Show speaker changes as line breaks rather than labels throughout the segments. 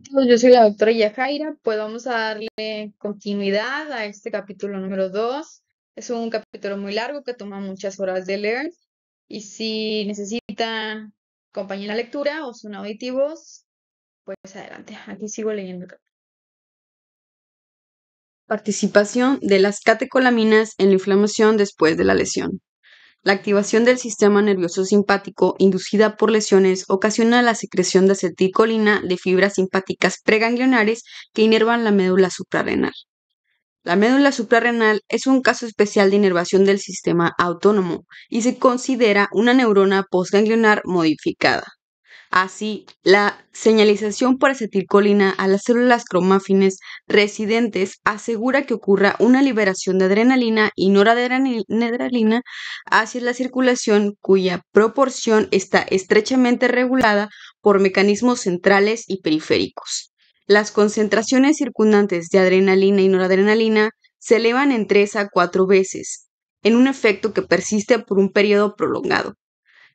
Yo soy la doctora Yajaira, pues vamos a darle continuidad a este capítulo número 2. Es un capítulo muy largo que toma muchas horas de leer y si necesita compañía en la lectura o son auditivos, pues adelante, aquí sigo leyendo.
Participación de las catecolaminas en la inflamación después de la lesión. La activación del sistema nervioso simpático inducida por lesiones ocasiona la secreción de acetilcolina de fibras simpáticas preganglionares que inervan la médula suprarrenal. La médula suprarrenal es un caso especial de inervación del sistema autónomo y se considera una neurona postganglionar modificada. Así, la señalización por acetilcolina a las células cromáfines residentes asegura que ocurra una liberación de adrenalina y noradrenalina hacia la circulación cuya proporción está estrechamente regulada por mecanismos centrales y periféricos. Las concentraciones circundantes de adrenalina y noradrenalina se elevan en 3 a 4 veces, en un efecto que persiste por un periodo prolongado.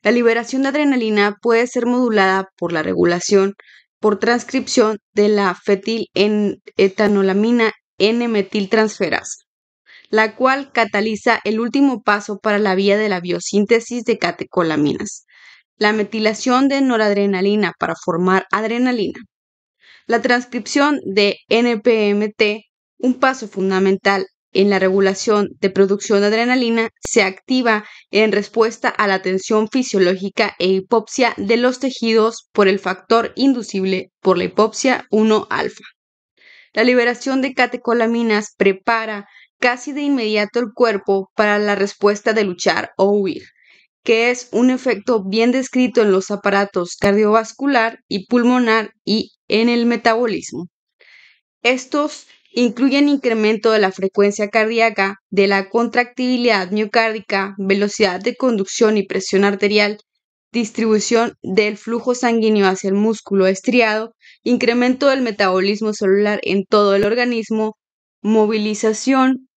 La liberación de adrenalina puede ser modulada por la regulación por transcripción de la fetil-etanolamina N-metiltransferasa, la cual cataliza el último paso para la vía de la biosíntesis de catecolaminas, la metilación de noradrenalina para formar adrenalina. La transcripción de NPMT, un paso fundamental en la regulación de producción de adrenalina, se activa en respuesta a la tensión fisiológica e hipopsia de los tejidos por el factor inducible por la hipopsia 1-alfa. La liberación de catecolaminas prepara casi de inmediato el cuerpo para la respuesta de luchar o huir, que es un efecto bien descrito en los aparatos cardiovascular y pulmonar y en el metabolismo. Estos incluyen incremento de la frecuencia cardíaca, de la contractilidad miocárdica, velocidad de conducción y presión arterial, distribución del flujo sanguíneo hacia el músculo estriado, incremento del metabolismo celular en todo el organismo, movilización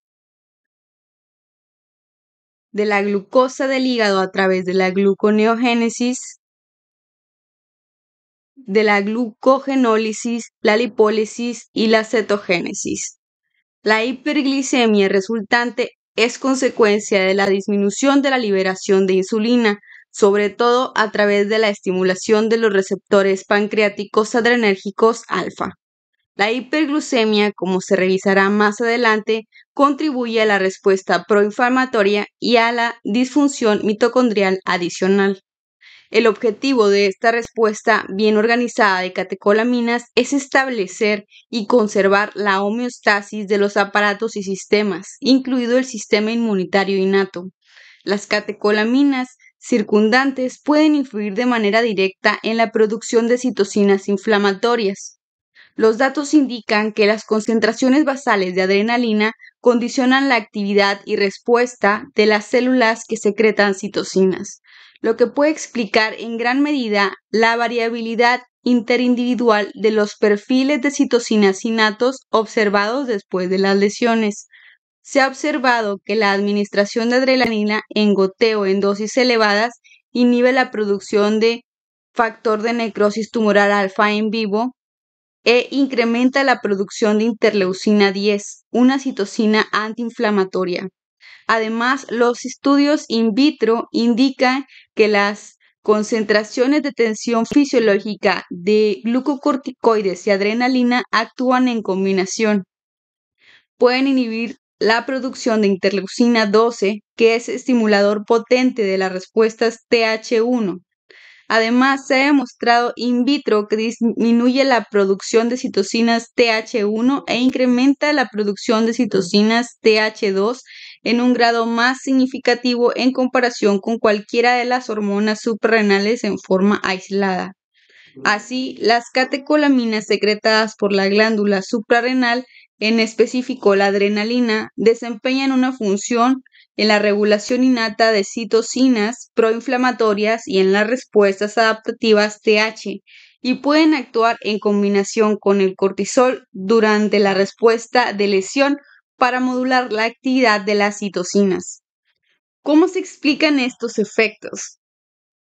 de la glucosa del hígado a través de la gluconeogénesis, de la glucogenólisis, la lipólisis y la cetogénesis. La hiperglicemia resultante es consecuencia de la disminución de la liberación de insulina, sobre todo a través de la estimulación de los receptores pancreáticos adrenérgicos alfa. La hiperglucemia, como se revisará más adelante, contribuye a la respuesta proinflamatoria y a la disfunción mitocondrial adicional. El objetivo de esta respuesta bien organizada de catecolaminas es establecer y conservar la homeostasis de los aparatos y sistemas, incluido el sistema inmunitario innato. Las catecolaminas circundantes pueden influir de manera directa en la producción de citocinas inflamatorias. Los datos indican que las concentraciones basales de adrenalina condicionan la actividad y respuesta de las células que secretan citocinas, lo que puede explicar en gran medida la variabilidad interindividual de los perfiles de citocinas innatos observados después de las lesiones. Se ha observado que la administración de adrenalina en goteo en dosis elevadas inhibe la producción de factor de necrosis tumoral alfa en vivo e incrementa la producción de interleucina 10, una citocina antiinflamatoria. Además, los estudios in vitro indican que las concentraciones de tensión fisiológica de glucocorticoides y adrenalina actúan en combinación. Pueden inhibir la producción de interleucina 12, que es estimulador potente de las respuestas Th1. Además, se ha demostrado in vitro que disminuye la producción de citocinas Th1 e incrementa la producción de citocinas Th2 en un grado más significativo en comparación con cualquiera de las hormonas suprarrenales en forma aislada. Así, las catecolaminas secretadas por la glándula suprarrenal, en específico la adrenalina, desempeñan una función en la regulación innata de citocinas proinflamatorias y en las respuestas adaptativas Th, y pueden actuar en combinación con el cortisol durante la respuesta de lesión para modular la actividad de las citocinas. ¿Cómo se explican estos efectos?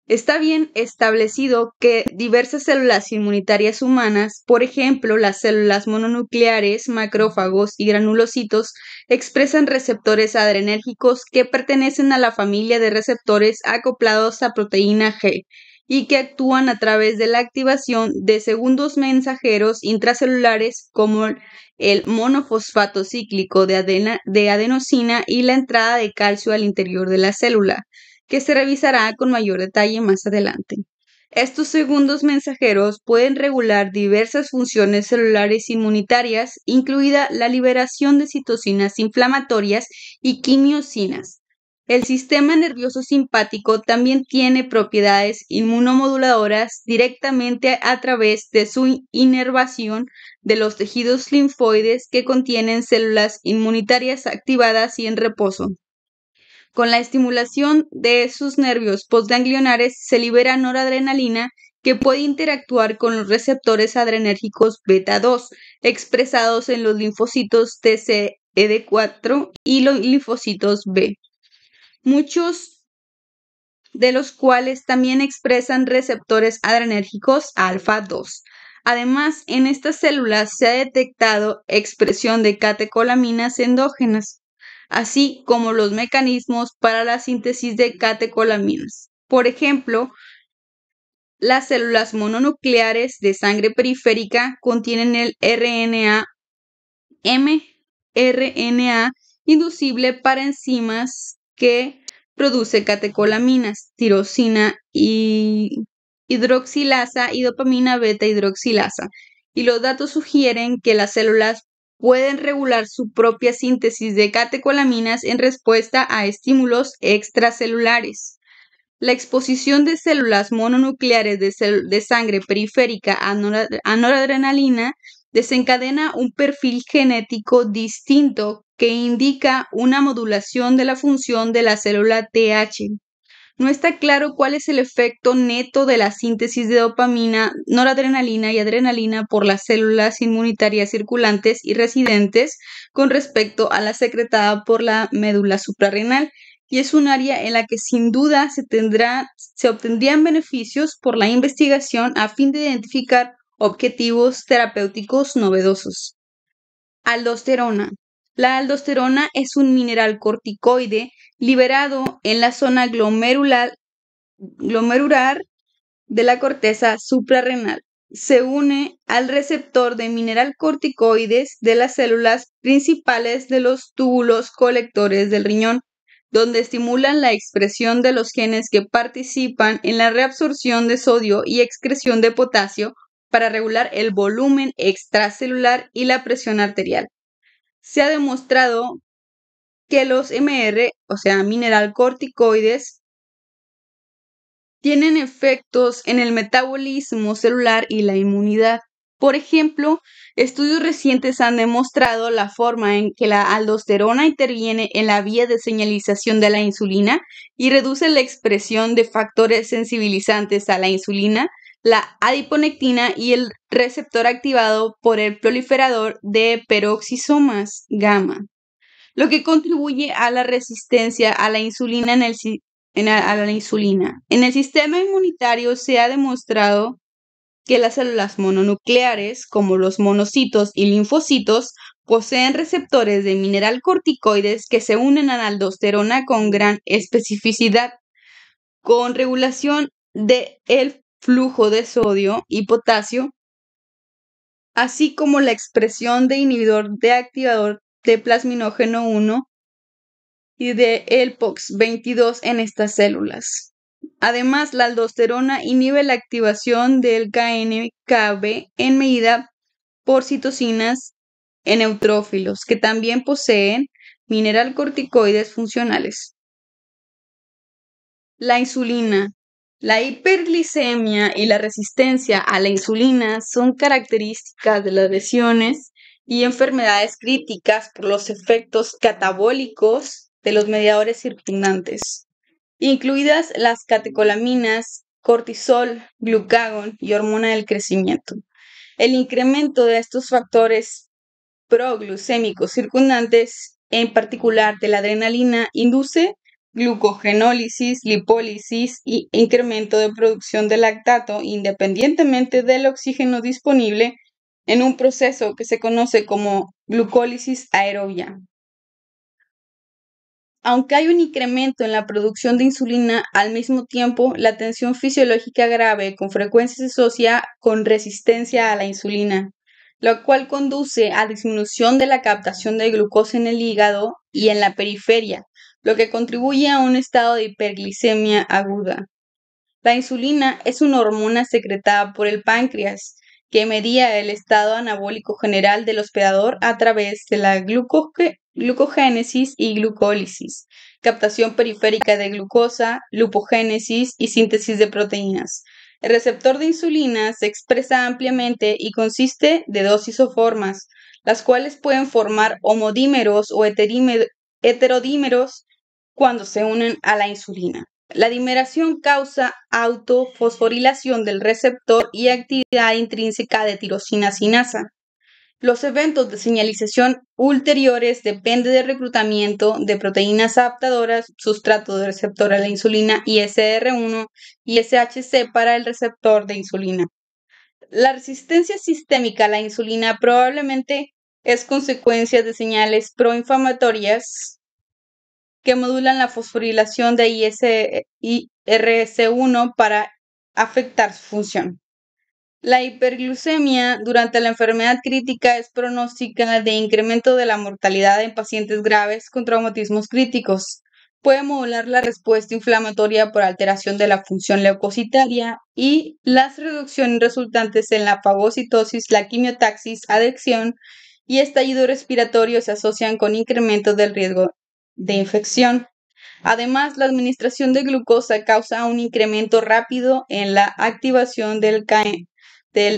Está bien establecido que diversas células inmunitarias humanas, por ejemplo, las células mononucleares, macrófagos y granulocitos, expresan receptores adrenérgicos que pertenecen a la familia de receptores acoplados a proteína G y que actúan a través de la activación de segundos mensajeros intracelulares como el monofosfato cíclico de adenosina y la entrada de calcio al interior de la célula, que se revisará con mayor detalle más adelante. Estos segundos mensajeros pueden regular diversas funciones celulares inmunitarias, incluida la liberación de citocinas inflamatorias y quimiosinas. El sistema nervioso simpático también tiene propiedades inmunomoduladoras directamente a través de su inervación de los tejidos linfoides que contienen células inmunitarias activadas y en reposo. Con la estimulación de sus nervios postganglionares se libera noradrenalina que puede interactuar con los receptores adrenérgicos beta 2 expresados en los linfocitos TCD4 y los linfocitos B, muchos de los cuales también expresan receptores adrenérgicos alfa 2. Además, en estas células se ha detectado expresión de catecolaminas endógenas, así como los mecanismos para la síntesis de catecolaminas. Por ejemplo, las células mononucleares de sangre periférica contienen el RNA mRNA inducible para enzimas que produce catecolaminas, tirosina y hidroxilasa y dopamina beta hidroxilasa. Y los datos sugieren que las células pueden regular su propia síntesis de catecolaminas en respuesta a estímulos extracelulares. La exposición de células mononucleares de sangre periférica a noradrenalina desencadena un perfil genético distinto que indica una modulación de la función de la célula TH. No está claro cuál es el efecto neto de la síntesis de dopamina, noradrenalina y adrenalina por las células inmunitarias circulantes y residentes con respecto a la secretada por la médula suprarrenal, y es un área en la que sin duda se obtendrían beneficios por la investigación a fin de identificar objetivos terapéuticos novedosos. Aldosterona. La aldosterona es un mineral corticoide liberado en la zona glomerular de la corteza suprarrenal. Se une al receptor de mineralcorticoides de las células principales de los túbulos colectores del riñón, donde estimulan la expresión de los genes que participan en la reabsorción de sodio y excreción de potasio para regular el volumen extracelular y la presión arterial. Se ha demostrado que los MR, o sea, mineralcorticoides, tienen efectos en el metabolismo celular y la inmunidad. Por ejemplo, estudios recientes han demostrado la forma en que la aldosterona interviene en la vía de señalización de la insulina y reduce la expresión de factores sensibilizantes a la insulina, la adiponectina y el receptor activado por el proliferador de peroxisomas gamma, lo que contribuye a la resistencia a la insulina a la insulina. En el sistema inmunitario se ha demostrado que las células mononucleares, como los monocitos y linfocitos, poseen receptores de mineralcorticoides que se unen a la aldosterona con gran especificidad, con regulación del flujo de sodio y potasio, así como la expresión de inhibidor de activador de plasminógeno 1 y de el POX22 en estas células. Además, la aldosterona inhibe la activación del KNKB en medida por citocinas en neutrófilos, que también poseen mineralcorticoides funcionales. La insulina. La hiperglicemia y la resistencia a la insulina son características de las lesiones y enfermedades críticas por los efectos catabólicos de los mediadores circundantes, incluidas las catecolaminas, cortisol, glucagón y hormona del crecimiento. El incremento de estos factores proglucémicos circundantes, en particular de la adrenalina, induce glucogenólisis, lipólisis y incremento de producción de lactato independientemente del oxígeno disponible en un proceso que se conoce como glucólisis aerobia. Aunque hay un incremento en la producción de insulina, al mismo tiempo, la tensión fisiológica grave con frecuencia se asocia con resistencia a la insulina, lo cual conduce a disminución de la captación de glucosa en el hígado y en la periferia, lo que contribuye a un estado de hiperglicemia aguda. La insulina es una hormona secretada por el páncreas que medía el estado anabólico general del hospedador a través de la glucogénesis y glucólisis, captación periférica de glucosa, lipogénesis y síntesis de proteínas. El receptor de insulina se expresa ampliamente y consiste de dos isoformas, las cuales pueden formar homodímeros o heterodímeros cuando se unen a la insulina. La dimeración causa autofosforilación del receptor y actividad intrínseca de tirosina sinasa. Los eventos de señalización ulteriores dependen del reclutamiento de proteínas adaptadoras, sustrato de receptor a la insulina ISR1 y SHC para el receptor de insulina. La resistencia sistémica a la insulina probablemente es consecuencia de señales proinflamatorias que modulan la fosforilación de ISRS1 para afectar su función. La hiperglucemia durante la enfermedad crítica es pronóstica de incremento de la mortalidad en pacientes graves con traumatismos críticos. Puede modular la respuesta inflamatoria por alteración de la función leucocitaria y las reducciones resultantes en la fagocitosis, la quimiotaxis, adhesión y estallido respiratorio se asocian con incremento del riesgo de infección. Además, la administración de glucosa causa un incremento rápido en la activación del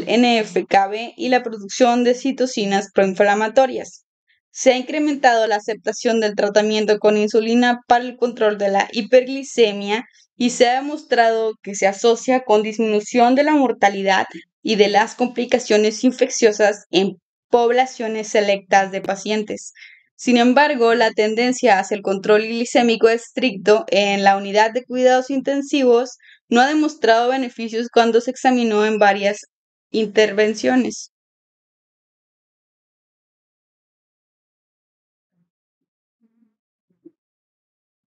NF-κB y la producción de citocinas proinflamatorias. Se ha incrementado la aceptación del tratamiento con insulina para el control de la hiperglicemia y se ha demostrado que se asocia con disminución de la mortalidad y de las complicaciones infecciosas en poblaciones selectas de pacientes. Sin embargo, la tendencia hacia el control glicémico estricto en la unidad de cuidados intensivos no ha demostrado beneficios cuando se examinó en varias intervenciones.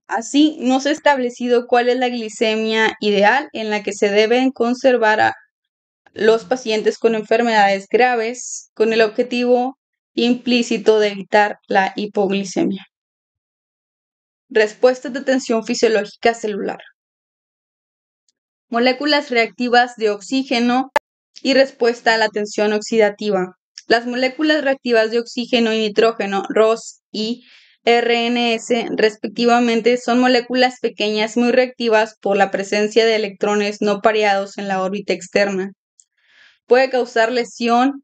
Así, no se ha establecido cuál es la glicemia ideal en la que se deben conservar a los pacientes con enfermedades graves con el objetivo implícito de evitar la hipoglicemia. Respuestas de tensión fisiológica celular. Moléculas reactivas de oxígeno y respuesta a la tensión oxidativa. Las moléculas reactivas de oxígeno y nitrógeno, ROS y RNS, respectivamente, son moléculas pequeñas muy reactivas por la presencia de electrones no pareados en la órbita externa. Puede causar lesión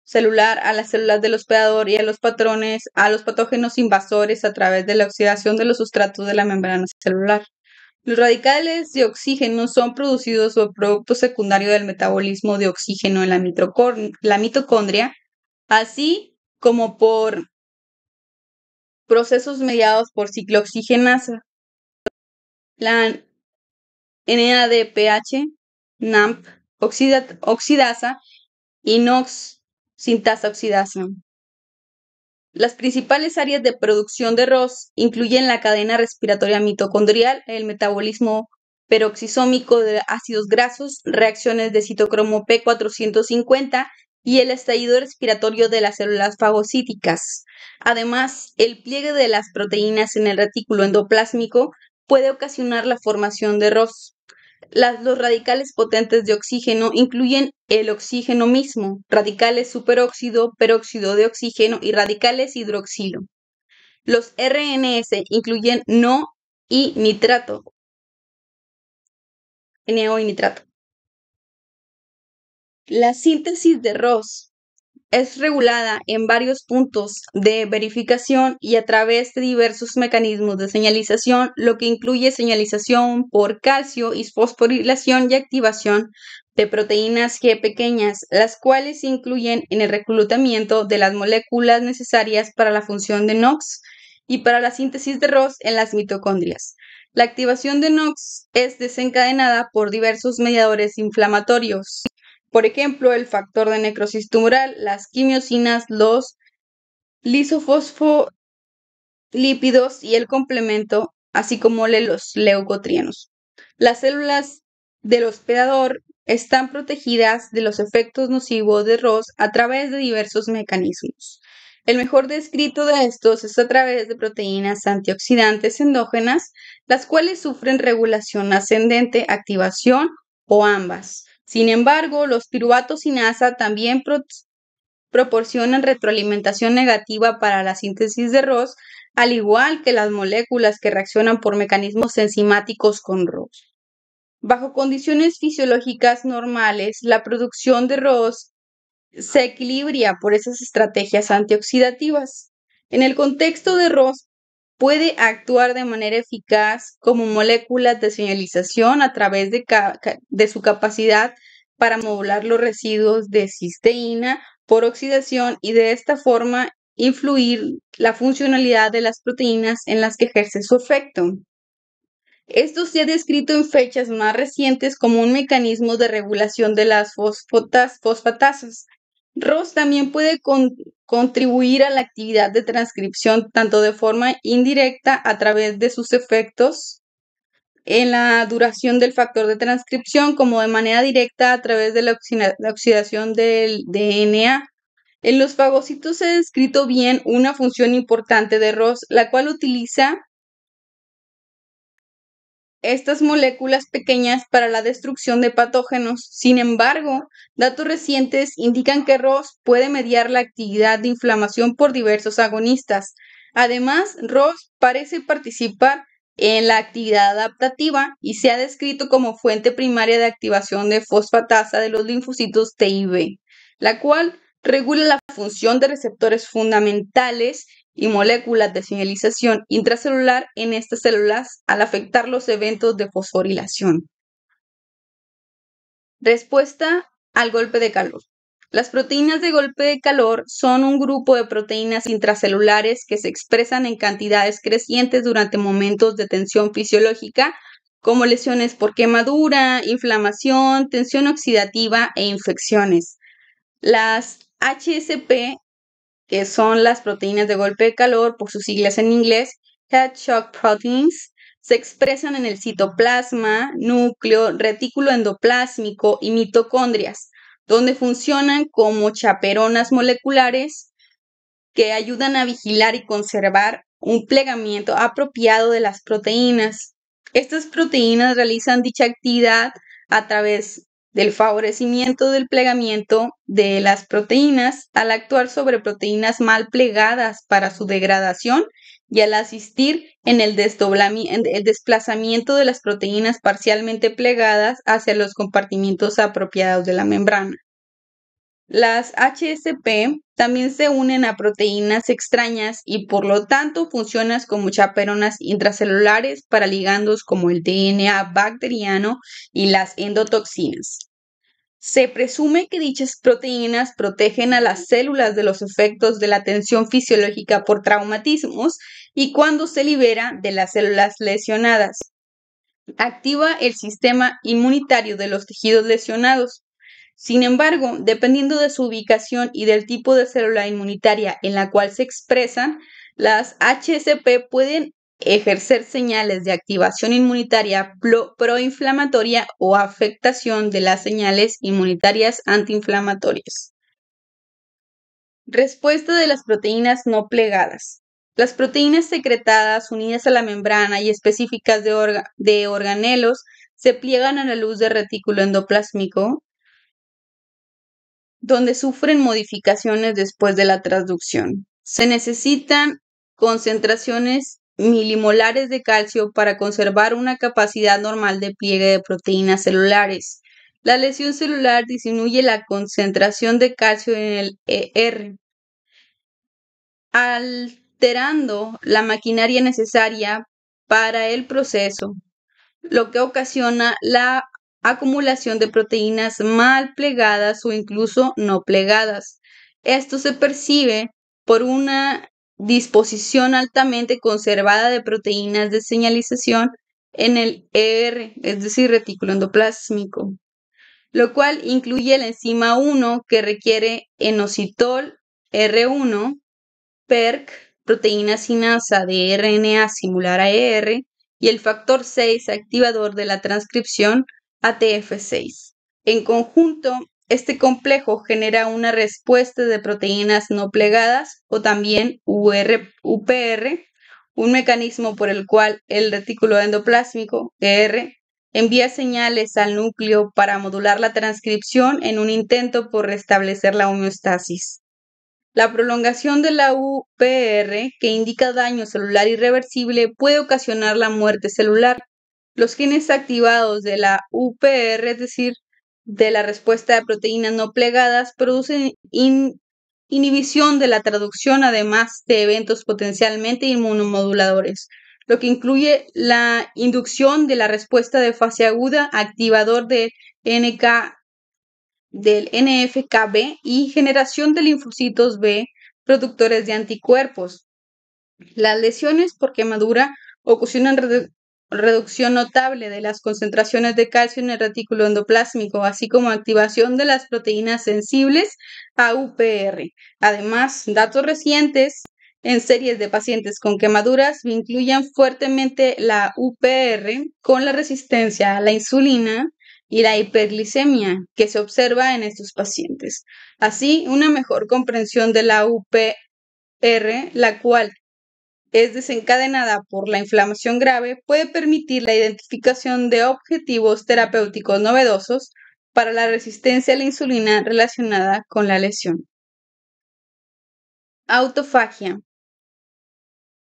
celular a las células del hospedador y a los patógenos invasores a través de la oxidación de los sustratos de la membrana celular. Los radicales de oxígeno son producidos por producto secundario del metabolismo de oxígeno en la mitocondria, así como por procesos mediados por ciclooxigenasa. La NADPH, NAMP, oxidasa y NOx, sintasa oxidasa. Las principales áreas de producción de ROS incluyen la cadena respiratoria mitocondrial, el metabolismo peroxisómico de ácidos grasos, reacciones de citocromo P450 y el estallido respiratorio de las células fagocíticas. Además, el pliegue de las proteínas en el retículo endoplásmico puede ocasionar la formación de ROS. Los radicales potentes de oxígeno incluyen el oxígeno mismo, radicales superóxido, peróxido de oxígeno y radicales hidroxilo. Los RNS incluyen NO y nitrato. NO y nitrato. La síntesis de ROS es regulada en varios puntos de verificación y a través de diversos mecanismos de señalización, lo que incluye señalización por calcio y fosforilación y activación de proteínas G pequeñas, las cuales se incluyen en el reclutamiento de las moléculas necesarias para la función de NOx y para la síntesis de ROS en las mitocondrias. La activación de NOX es desencadenada por diversos mediadores inflamatorios, por ejemplo, el factor de necrosis tumoral, las quimiosinas, los lisofosfolípidos y el complemento, así como los leucotrienos. Las células del hospedador están protegidas de los efectos nocivos de ROS a través de diversos mecanismos. El mejor descrito de estos es a través de proteínas antioxidantes endógenas, las cuales sufren regulación ascendente, activación o ambas. Sin embargo, los piruvatos sinasa también proporcionan retroalimentación negativa para la síntesis de ROS, al igual que las moléculas que reaccionan por mecanismos enzimáticos con ROS. Bajo condiciones fisiológicas normales, la producción de ROS se equilibra por esas estrategias antioxidativas. En el contexto de ROS, puede actuar de manera eficaz como moléculas de señalización a través de su capacidad para modular los residuos de cisteína por oxidación y de esta forma influir la funcionalidad de las proteínas en las que ejerce su efecto. Esto se ha descrito en fechas más recientes como un mecanismo de regulación de las fosfatasas. ROS también puede contribuir a la actividad de transcripción tanto de forma indirecta a través de sus efectos en la duración del factor de transcripción como de manera directa a través de la oxidación del DNA. En los fagocitos se ha descrito bien una función importante de ROS, la cual utiliza estas moléculas pequeñas para la destrucción de patógenos. Sin embargo, datos recientes indican que ROS puede mediar la actividad de inflamación por diversos agonistas. Además, ROS parece participar en la actividad adaptativa y se ha descrito como fuente primaria de activación de fosfatasa de los linfocitos T y B, la cual regula la función de receptores fundamentales y moléculas de señalización intracelular en estas células al afectar los eventos de fosforilación. Respuesta al golpe de calor. Las proteínas de golpe de calor son un grupo de proteínas intracelulares que se expresan en cantidades crecientes durante momentos de tensión fisiológica, como lesiones por quemadura, inflamación, tensión oxidativa e infecciones. Las HSP, que son las proteínas de golpe de calor, por sus siglas en inglés, Head Shock Proteins, se expresan en el citoplasma, núcleo, retículo endoplásmico y mitocondrias, donde funcionan como chaperonas moleculares que ayudan a vigilar y conservar un plegamiento apropiado de las proteínas. Estas proteínas realizan dicha actividad a través del favorecimiento del plegamiento de las proteínas al actuar sobre proteínas mal plegadas para su degradación y al asistir en el desplazamiento de las proteínas parcialmente plegadas hacia los compartimientos apropiados de la membrana. Las HSP también se unen a proteínas extrañas y por lo tanto funcionan como chaperonas intracelulares para ligandos como el DNA bacteriano y las endotoxinas. Se presume que dichas proteínas protegen a las células de los efectos de la tensión fisiológica por traumatismos y cuando se libera de las células lesionadas. Activa el sistema inmunitario de los tejidos lesionados. Sin embargo, dependiendo de su ubicación y del tipo de célula inmunitaria en la cual se expresan, las HSP pueden ejercer señales de activación inmunitaria proinflamatoria o afectación de las señales inmunitarias antiinflamatorias. Respuesta de las proteínas no plegadas. Las proteínas secretadas unidas a la membrana y específicas de organelos se pliegan a la luz del retículo endoplásmico, donde sufren modificaciones después de la transducción. Se necesitan concentraciones milimolares de calcio para conservar una capacidad normal de pliegue de proteínas celulares. La lesión celular disminuye la concentración de calcio en el ER, alterando la maquinaria necesaria para el proceso, lo que ocasiona la acumulación de proteínas mal plegadas o incluso no plegadas. Esto se percibe por una disposición altamente conservada de proteínas de señalización en el ER, es decir, retículo endoplásmico, lo cual incluye la enzima 1 que requiere enositol R1, PERC, proteína sinasa de RNA similar a ER, y el factor 6 activador de la transcripción ATF6. En conjunto, este complejo genera una respuesta de proteínas no plegadas o también UPR, un mecanismo por el cual el retículo endoplásmico, ER, envía señales al núcleo para modular la transcripción en un intento por restablecer la homeostasis. La prolongación de la UPR, que indica daño celular irreversible, puede ocasionar la muerte celular. Los genes activados de la UPR, es decir, de la respuesta de proteínas no plegadas, producen inhibición de la traducción, además de eventos potencialmente inmunomoduladores, lo que incluye la inducción de la respuesta de fase aguda activador del NFKB y generación de linfocitos B productores de anticuerpos. Las lesiones por quemadura ocasionan reducción notable de las concentraciones de calcio en el retículo endoplásmico, así como activación de las proteínas sensibles a UPR. Además, datos recientes en series de pacientes con quemaduras vinculaban fuertemente la UPR con la resistencia a la insulina y la hiperglicemia que se observa en estos pacientes. Así, una mejor comprensión de la UPR, la cual es desencadenada por la inflamación grave, puede permitir la identificación de objetivos terapéuticos novedosos para la resistencia a la insulina relacionada con la lesión. Autofagia.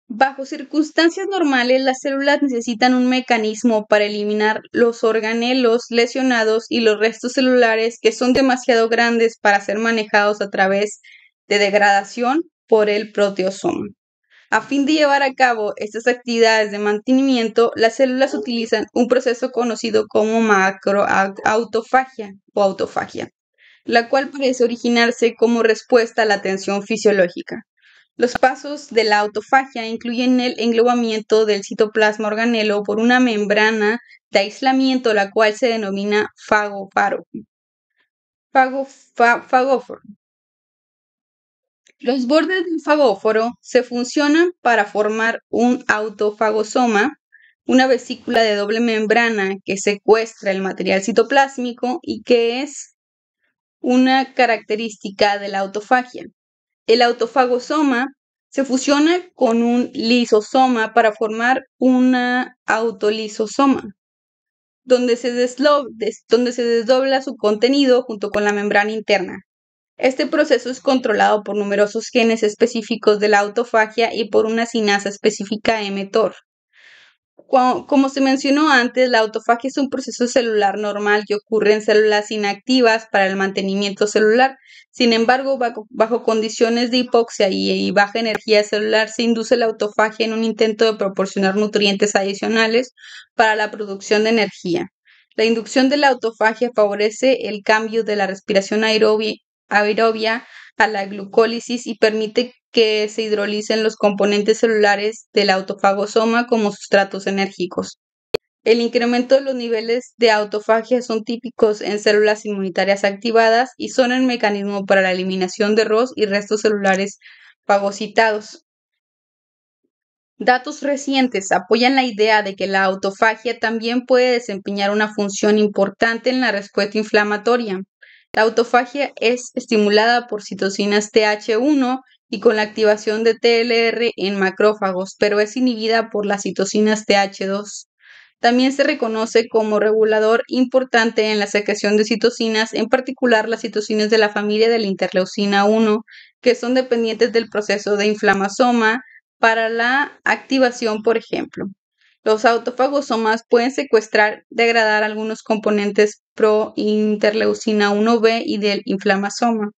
Bajo circunstancias normales, las células necesitan un mecanismo para eliminar los organelos lesionados y los restos celulares que son demasiado grandes para ser manejados a través de degradación por el proteosoma. A fin de llevar a cabo estas actividades de mantenimiento, las células utilizan un proceso conocido como macroautofagia o autofagia, la cual parece originarse como respuesta a la tensión fisiológica. Los pasos de la autofagia incluyen el englobamiento del citoplasma organelo por una membrana de aislamiento, la cual se denomina fagóforo. Los bordes del fagóforo se fusionan para formar un autofagosoma, una vesícula de doble membrana que secuestra el material citoplásmico y que es una característica de la autofagia. El autofagosoma se fusiona con un lisosoma para formar una autolisosoma, donde se desdobla su contenido junto con la membrana interna. Este proceso es controlado por numerosos genes específicos de la autofagia y por una sinasa específica mTOR. Como se mencionó antes, la autofagia es un proceso celular normal que ocurre en células inactivas para el mantenimiento celular. Sin embargo, bajo condiciones de hipoxia y baja energía celular, se induce la autofagia en un intento de proporcionar nutrientes adicionales para la producción de energía. La inducción de la autofagia favorece el cambio de la respiración aerobia a la glucólisis y permite que se hidrolicen los componentes celulares del autofagosoma como sustratos enérgicos. El incremento de los niveles de autofagia son típicos en células inmunitarias activadas y son el mecanismo para la eliminación de ROS y restos celulares fagocitados. Datos recientes apoyan la idea de que la autofagia también puede desempeñar una función importante en la respuesta inflamatoria. La autofagia es estimulada por citocinas Th1 y con la activación de TLR en macrófagos, pero es inhibida por las citocinas Th2. También se reconoce como regulador importante en la secreción de citocinas, en particular las citocinas de la familia de la interleucina 1, que son dependientes del proceso de inflamasoma para la activación, por ejemplo. Los autofagosomas pueden secuestrar, degradar algunos componentes pro-interleucina 1b y del inflamasoma.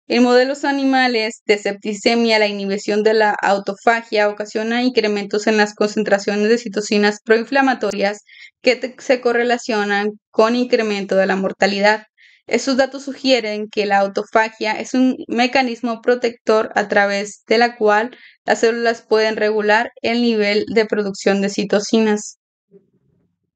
En modelos animales de septicemia, la inhibición de la autofagia ocasiona incrementos en las concentraciones de citocinas proinflamatorias que se correlacionan con incremento de la mortalidad. Estos datos sugieren que la autofagia es un mecanismo protector a través de la cual las células pueden regular el nivel de producción de citocinas.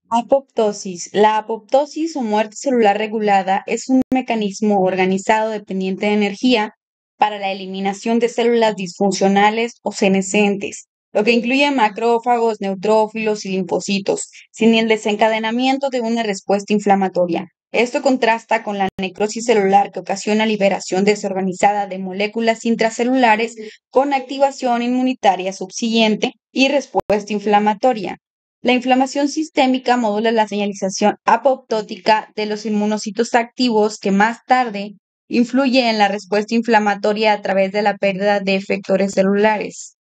Apoptosis. La apoptosis o muerte celular regulada es un mecanismo organizado dependiente de energía para la eliminación de células disfuncionales o senescentes, lo que incluye macrófagos, neutrófilos y linfocitos, sin el desencadenamiento de una respuesta inflamatoria. Esto contrasta con la necrosis celular que ocasiona liberación desorganizada de moléculas intracelulares con activación inmunitaria subsiguiente y respuesta inflamatoria. La inflamación sistémica modula la señalización apoptótica de los inmunocitos activos que más tarde influye en la respuesta inflamatoria a través de la pérdida de efectores celulares.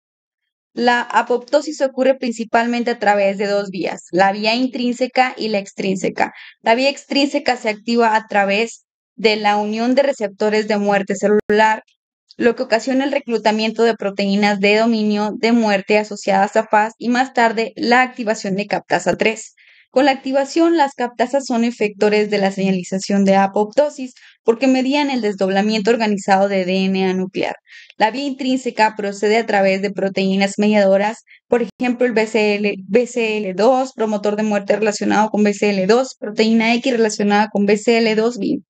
La apoptosis ocurre principalmente a través de dos vías, la vía intrínseca y la extrínseca. La vía extrínseca se activa a través de la unión de receptores de muerte celular, lo que ocasiona el reclutamiento de proteínas de dominio de muerte asociadas a Fas y más tarde la activación de captasa 3. Con la activación, las captasas son efectores de la señalización de apoptosis porque median el desdoblamiento organizado de DNA nuclear. La vía intrínseca procede a través de proteínas mediadoras, por ejemplo, el BCL2, promotor de muerte relacionado con BCL2, proteína X relacionada con BCL2-BIM,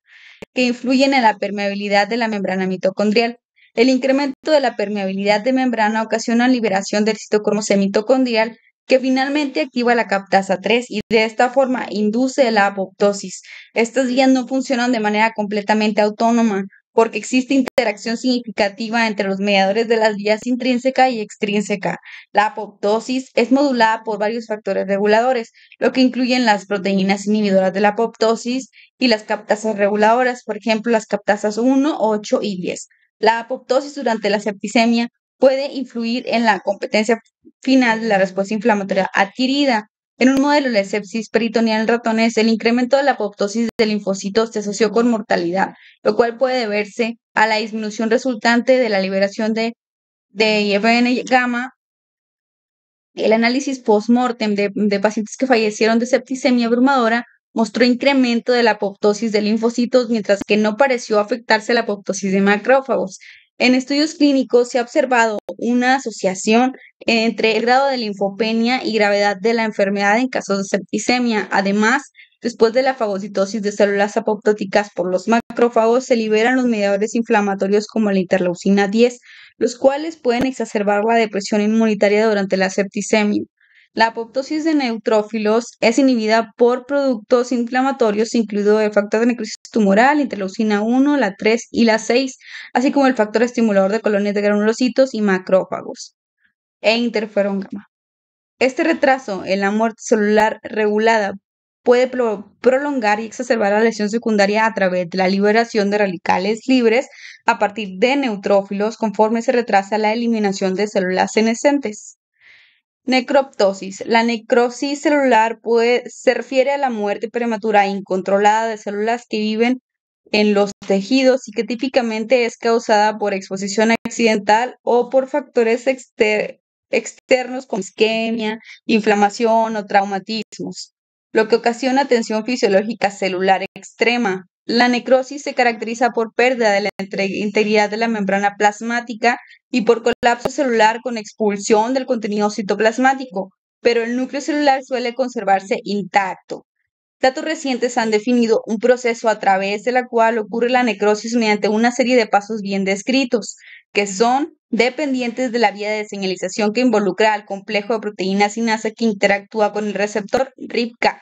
que influyen en la permeabilidad de la membrana mitocondrial. El incremento de la permeabilidad de membrana ocasiona liberación del citocromo mitocondrial que finalmente activa la captasa 3 y de esta forma induce la apoptosis. Estas vías no funcionan de manera completamente autónoma porque existe interacción significativa entre los mediadores de las vías intrínseca y extrínseca. La apoptosis es modulada por varios factores reguladores, lo que incluyen las proteínas inhibidoras de la apoptosis y las captasas reguladoras, por ejemplo, las captasas 1, 8 y 10. La apoptosis durante la septicemia puede influir en la competencia final de la respuesta inflamatoria adquirida. En un modelo de sepsis peritoneal en ratones, el incremento de la apoptosis de linfocitos se asoció con mortalidad, lo cual puede deberse a la disminución resultante de la liberación de IFN gamma. El análisis post-mortem de pacientes que fallecieron de septicemia abrumadora mostró incremento de la apoptosis de linfocitos, mientras que no pareció afectarse la apoptosis de macrófagos. En estudios clínicos se ha observado una asociación entre el grado de linfopenia y gravedad de la enfermedad en casos de septicemia. Además, después de la fagocitosis de células apoptóticas por los macrófagos, se liberan los mediadores inflamatorios como la interleucina 10, los cuales pueden exacerbar la depresión inmunitaria durante la septicemia. La apoptosis de neutrófilos es inhibida por productos inflamatorios, incluido el factor de necrosis tumoral, interleucina 1, la 3 y la 6, así como el factor estimulador de colonias de granulocitos y macrófagos, e interferón gamma. Este retraso en la muerte celular regulada puede prolongar y exacerbar la lesión secundaria a través de la liberación de radicales libres a partir de neutrófilos conforme se retrasa la eliminación de células senescentes. Necroptosis. La necrosis celular se refiere a la muerte prematura e incontrolada de células que viven en los tejidos y que típicamente es causada por exposición accidental o por factores externos como isquemia, inflamación o traumatismos, lo que ocasiona tensión fisiológica celular extrema. La necrosis se caracteriza por pérdida de la integridad de la membrana plasmática y por colapso celular con expulsión del contenido citoplasmático, pero el núcleo celular suele conservarse intacto. Datos recientes han definido un proceso a través de la cual ocurre la necrosis mediante una serie de pasos bien descritos, que son dependientes de la vía de señalización que involucra al complejo de proteína sinasa que interactúa con el receptor RIPK.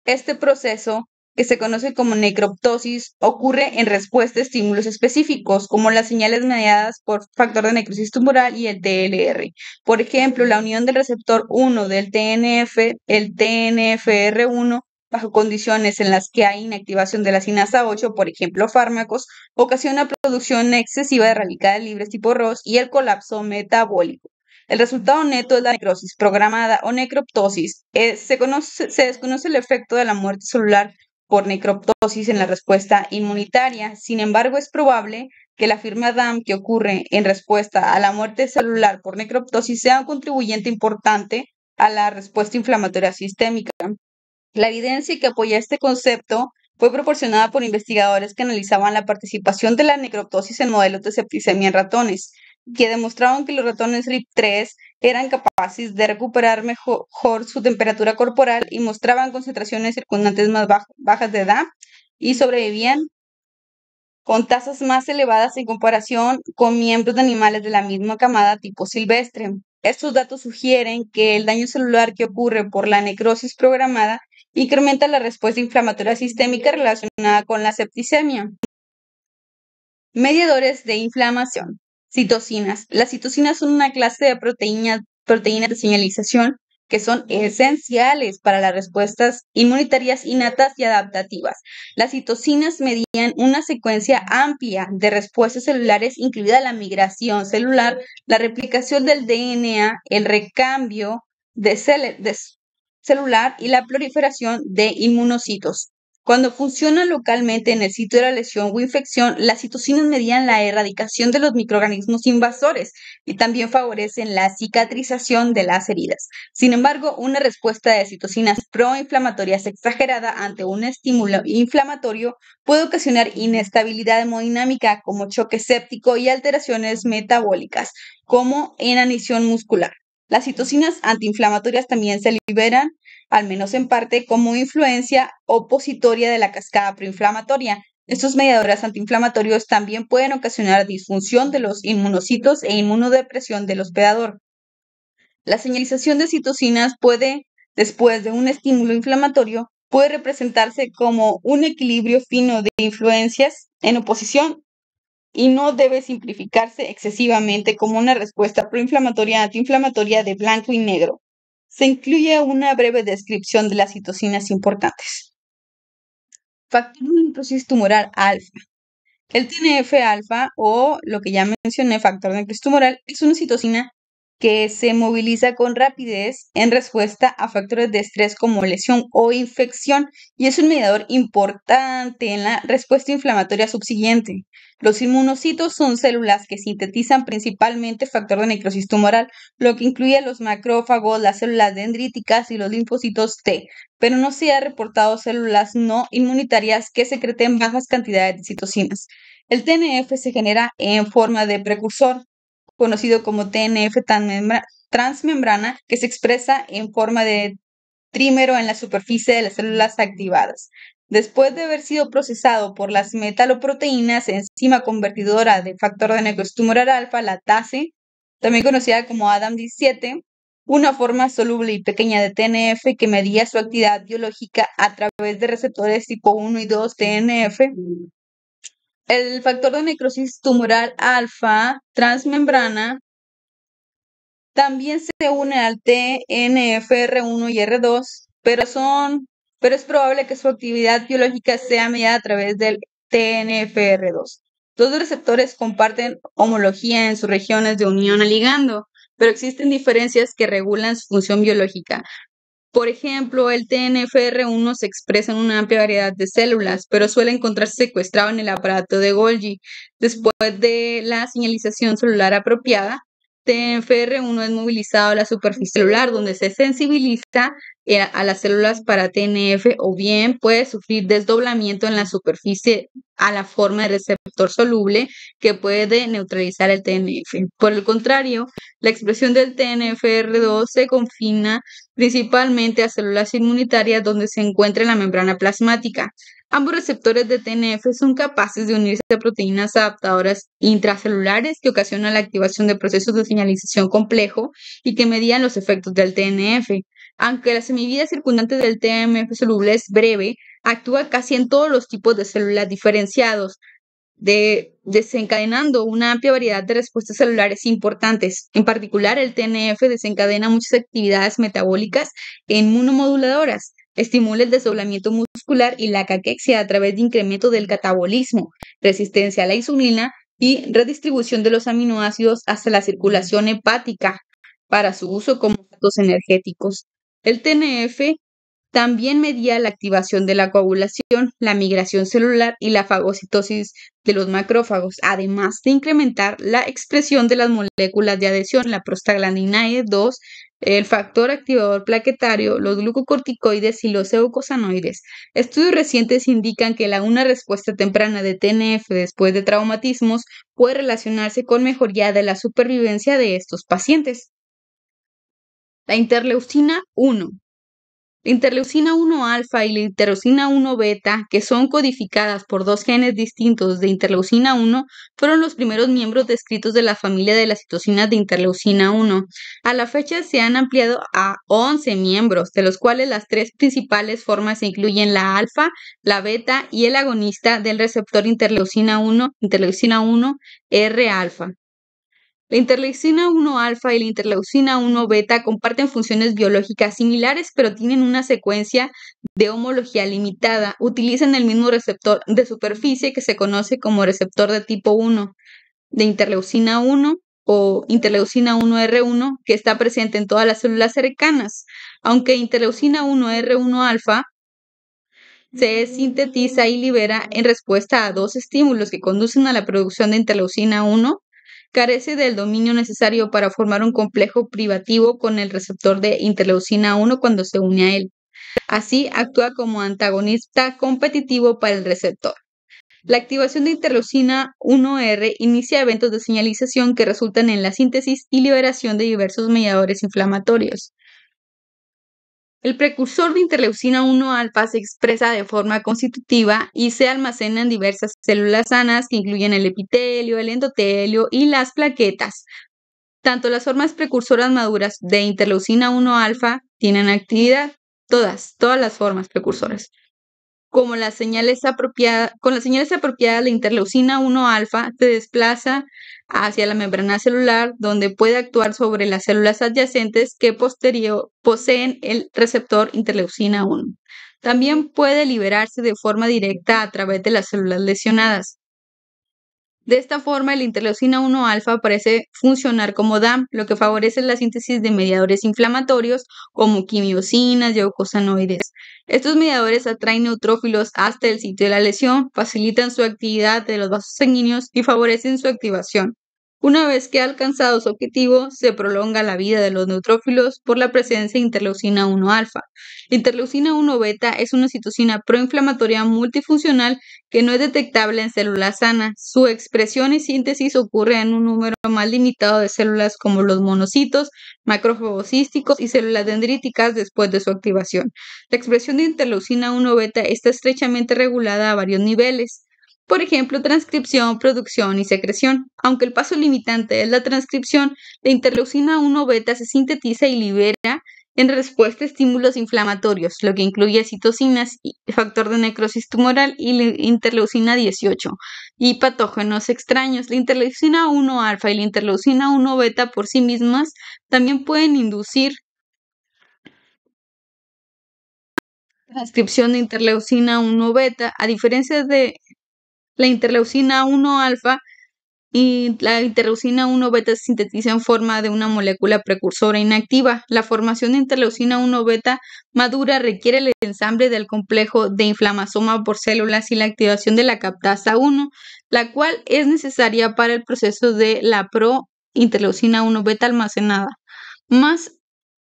Este proceso, que se conoce como necroptosis, ocurre en respuesta a estímulos específicos, como las señales mediadas por factor de necrosis tumoral y el TLR. Por ejemplo, la unión del receptor 1 del TNF, el TNFR1, bajo condiciones en las que hay inactivación de la sinasa 8, por ejemplo, fármacos, ocasiona producción excesiva de radicales libres tipo ROS y el colapso metabólico. El resultado neto es la necrosis programada o necroptosis. Se desconoce el efecto de la muerte celular por necroptosis en la respuesta inmunitaria. Sin embargo, es probable que la firma DAM que ocurre en respuesta a la muerte celular por necroptosis sea un contribuyente importante a la respuesta inflamatoria sistémica. La evidencia que apoya este concepto Fue proporcionada por investigadores que analizaban la participación de la necroptosis en modelos de septicemia en ratones, que demostraron que los ratones RIP3 eran capaces de recuperar mejor su temperatura corporal y mostraban concentraciones circundantes más bajas de DAM y sobrevivían con tasas más elevadas en comparación con miembros de animales de la misma camada tipo silvestre. Estos datos sugieren que el daño celular que ocurre por la necrosis programada incrementa la respuesta inflamatoria sistémica relacionada con la septicemia. Mediadores de inflamación. Citocinas. Las citocinas son una clase de proteínas de señalización que son esenciales para las respuestas inmunitarias innatas y adaptativas. Las citocinas median una secuencia amplia de respuestas celulares, incluida la migración celular, la replicación del DNA, el recambio celular y la proliferación de inmunocitos. Cuando funcionan localmente en el sitio de la lesión o infección, las citocinas median la erradicación de los microorganismos invasores y también favorecen la cicatrización de las heridas. Sin embargo, una respuesta de citocinas proinflamatorias exagerada ante un estímulo inflamatorio puede ocasionar inestabilidad hemodinámica como choque séptico y alteraciones metabólicas como inanición muscular. Las citocinas antiinflamatorias también se liberan, al menos en parte, como influencia opositoria de la cascada proinflamatoria. Estos mediadores antiinflamatorios también pueden ocasionar disfunción de los inmunocitos e inmunodepresión del hospedador. La señalización de citocinas después de un estímulo inflamatorio, puede representarse como un equilibrio fino de influencias en oposición y no debe simplificarse excesivamente como una respuesta proinflamatoria antiinflamatoria de blanco y negro. Se incluye una breve descripción de las citocinas importantes. Factor de necrosis tumoral alfa. El TNF-alfa, o lo que ya mencioné, factor de necrosis tumoral, es una citocina que se moviliza con rapidez en respuesta a factores de estrés como lesión o infección y es un mediador importante en la respuesta inflamatoria subsiguiente. Los inmunocitos son células que sintetizan principalmente factor de necrosis tumoral, lo que incluye a los macrófagos, las células dendríticas y los linfocitos T, pero no se ha reportado células no inmunitarias que secreten bajas cantidades de citocinas. El TNF se genera en forma de precursor, conocido como TNF transmembrana, que se expresa en forma de trímero en la superficie de las células activadas. Después de haber sido procesado por las metaloproteínas, enzima convertidora de factor de necrosis tumoral alfa, la TACE, también conocida como ADAM17, una forma soluble y pequeña de TNF que medía su actividad biológica a través de receptores tipo 1 y 2 TNF. El factor de necrosis tumoral alfa transmembrana también se une al TNFR1 y R2, pero es probable que su actividad biológica sea mediada a través del TNFR2. Los receptores comparten homología en sus regiones de unión al ligando, pero existen diferencias que regulan su función biológica. Por ejemplo, el TNFR1 se expresa en una amplia variedad de células, pero suele encontrarse secuestrado en el aparato de Golgi. Después de la señalización celular apropiada, TNFR1 es movilizado a la superficie celular, donde se sensibiliza a las células para TNF o bien puede sufrir desdoblamiento en la superficie a la forma de receptor soluble que puede neutralizar el TNF. Por el contrario, la expresión del TNFR2 se confina principalmente a células inmunitarias donde se encuentra en la membrana plasmática. Ambos receptores de TNF son capaces de unirse a proteínas adaptadoras intracelulares que ocasionan la activación de procesos de señalización complejo y que median los efectos del TNF. Aunque la semivida circundante del TNF soluble es breve, actúa casi en todos los tipos de células diferenciados, desencadenando una amplia variedad de respuestas celulares importantes. En particular, el TNF desencadena muchas actividades metabólicas e inmunomoduladoras, estimula el desdoblamiento muscular y la caquexia a través de incremento del catabolismo, resistencia a la insulina y redistribución de los aminoácidos hasta la circulación hepática para su uso como datos energéticos. El TNF también medía la activación de la coagulación, la migración celular y la fagocitosis de los macrófagos, además de incrementar la expresión de las moléculas de adhesión, la prostaglandina E2, el factor activador plaquetario, los glucocorticoides y los eucosanoides. Estudios recientes indican que una respuesta temprana de TNF después de traumatismos puede relacionarse con mejoría de la supervivencia de estos pacientes. La interleucina 1. La interleucina 1 alfa y la interleucina 1 beta, que son codificadas por dos genes distintos de interleucina 1, fueron los primeros miembros descritos de la familia de las citocinas de interleucina 1. A la fecha se han ampliado a 11 miembros, de los cuales las tres principales formas se incluyen la alfa, la beta y el agonista del receptor interleucina 1 R alfa. La interleucina 1 alfa y la interleucina 1 beta comparten funciones biológicas similares, pero tienen una secuencia de homología limitada. Utilizan el mismo receptor de superficie que se conoce como receptor de tipo 1 de interleucina 1 o interleucina 1R1, que está presente en todas las células cercanas. Aunque interleucina 1R1 alfa se sintetiza y libera en respuesta a dos estímulos que conducen a la producción de interleucina 1, carece del dominio necesario para formar un complejo privativo con el receptor de interleucina 1 cuando se une a él. Así, actúa como antagonista competitivo para el receptor. La activación de interleucina 1R inicia eventos de señalización que resultan en la síntesis y liberación de diversos mediadores inflamatorios. El precursor de interleucina 1 alfa se expresa de forma constitutiva y se almacena en diversas células sanas que incluyen el epitelio, el endotelio y las plaquetas. Tanto las formas precursoras maduras de interleucina 1 alfa tienen actividad, todas las formas precursoras. Con las señales apropiadas, la interleucina 1 alfa se desplaza hacia la membrana celular, donde puede actuar sobre las células adyacentes que poseen el receptor interleucina 1. También puede liberarse de forma directa a través de las células lesionadas. De esta forma, la interleucina 1 alfa parece funcionar como DAM, lo que favorece la síntesis de mediadores inflamatorios como quimiosinas y eucosanoides. Estos mediadores atraen neutrófilos hasta el sitio de la lesión, facilitan su actividad de los vasos sanguíneos y favorecen su activación. Una vez que ha alcanzado su objetivo, se prolonga la vida de los neutrófilos por la presencia de interleucina 1 alfa. La interleucina 1 beta es una citocina proinflamatoria multifuncional que no es detectable en células sanas. Su expresión y síntesis ocurre en un número más limitado de células como los monocitos, macrófagos císticos y células dendríticas después de su activación. La expresión de interleucina 1 beta está estrechamente regulada a varios niveles. Por ejemplo, transcripción, producción y secreción. Aunque el paso limitante es la transcripción, la interleucina 1 beta se sintetiza y libera en respuesta a estímulos inflamatorios, lo que incluye citocinas, factor de necrosis tumoral y la interleucina 18 y patógenos extraños. La interleucina 1 alfa y la interleucina 1 beta por sí mismas también pueden inducir transcripción de interleucina 1 beta, a diferencia de la interleucina 1 alfa y la interleucina 1 beta se sintetiza en forma de una molécula precursora inactiva. La formación de interleucina 1 beta madura requiere el ensamble del complejo de inflamasoma por células y la activación de la captasa 1, la cual es necesaria para el proceso de la prointerleucina 1 beta almacenada. Más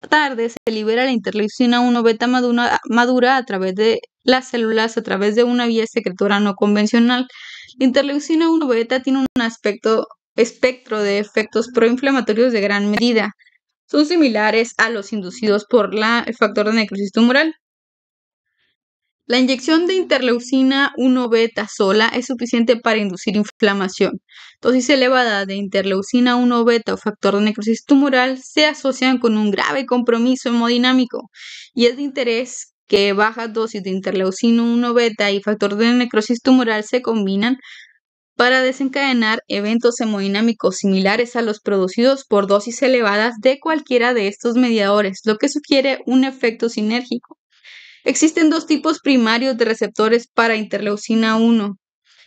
tarde se libera la interleucina 1 beta madura a través de las células a través de una vía secretora no convencional. La interleucina 1 beta tiene un espectro de efectos proinflamatorios de gran medida. Son similares a los inducidos por el factor de necrosis tumoral. La inyección de interleucina 1 beta sola es suficiente para inducir inflamación. Dosis elevada de interleucina 1 beta o factor de necrosis tumoral se asocian con un grave compromiso hemodinámico y es de interés que bajas dosis de interleucina 1 beta y factor de necrosis tumoral se combinan para desencadenar eventos hemodinámicos similares a los producidos por dosis elevadas de cualquiera de estos mediadores, lo que sugiere un efecto sinérgico. Existen dos tipos primarios de receptores para interleucina 1.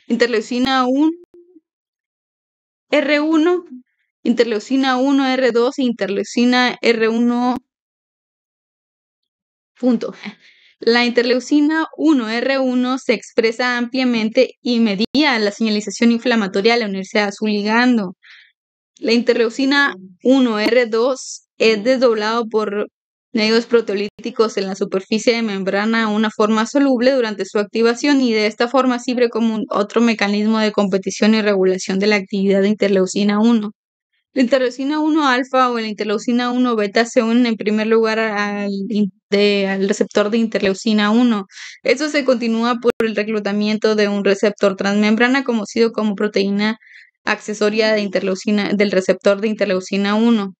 Interleucina 1 R1, interleucina 1 R2 e interleucina R1. La interleucina 1 R1 se expresa ampliamente y media la señalización inflamatoria al unirse a su ligando. La interleucina 1 R2 es desdoblado por medios proteolíticos en la superficie de membrana a una forma soluble durante su activación y de esta forma sirve como otro mecanismo de competición y regulación de la actividad de interleucina 1. La interleucina 1 alfa o la interleucina 1 beta se unen en primer lugar al receptor de interleucina 1. Esto se continúa por el reclutamiento de un receptor transmembrana conocido como proteína accesoria del receptor de interleucina 1.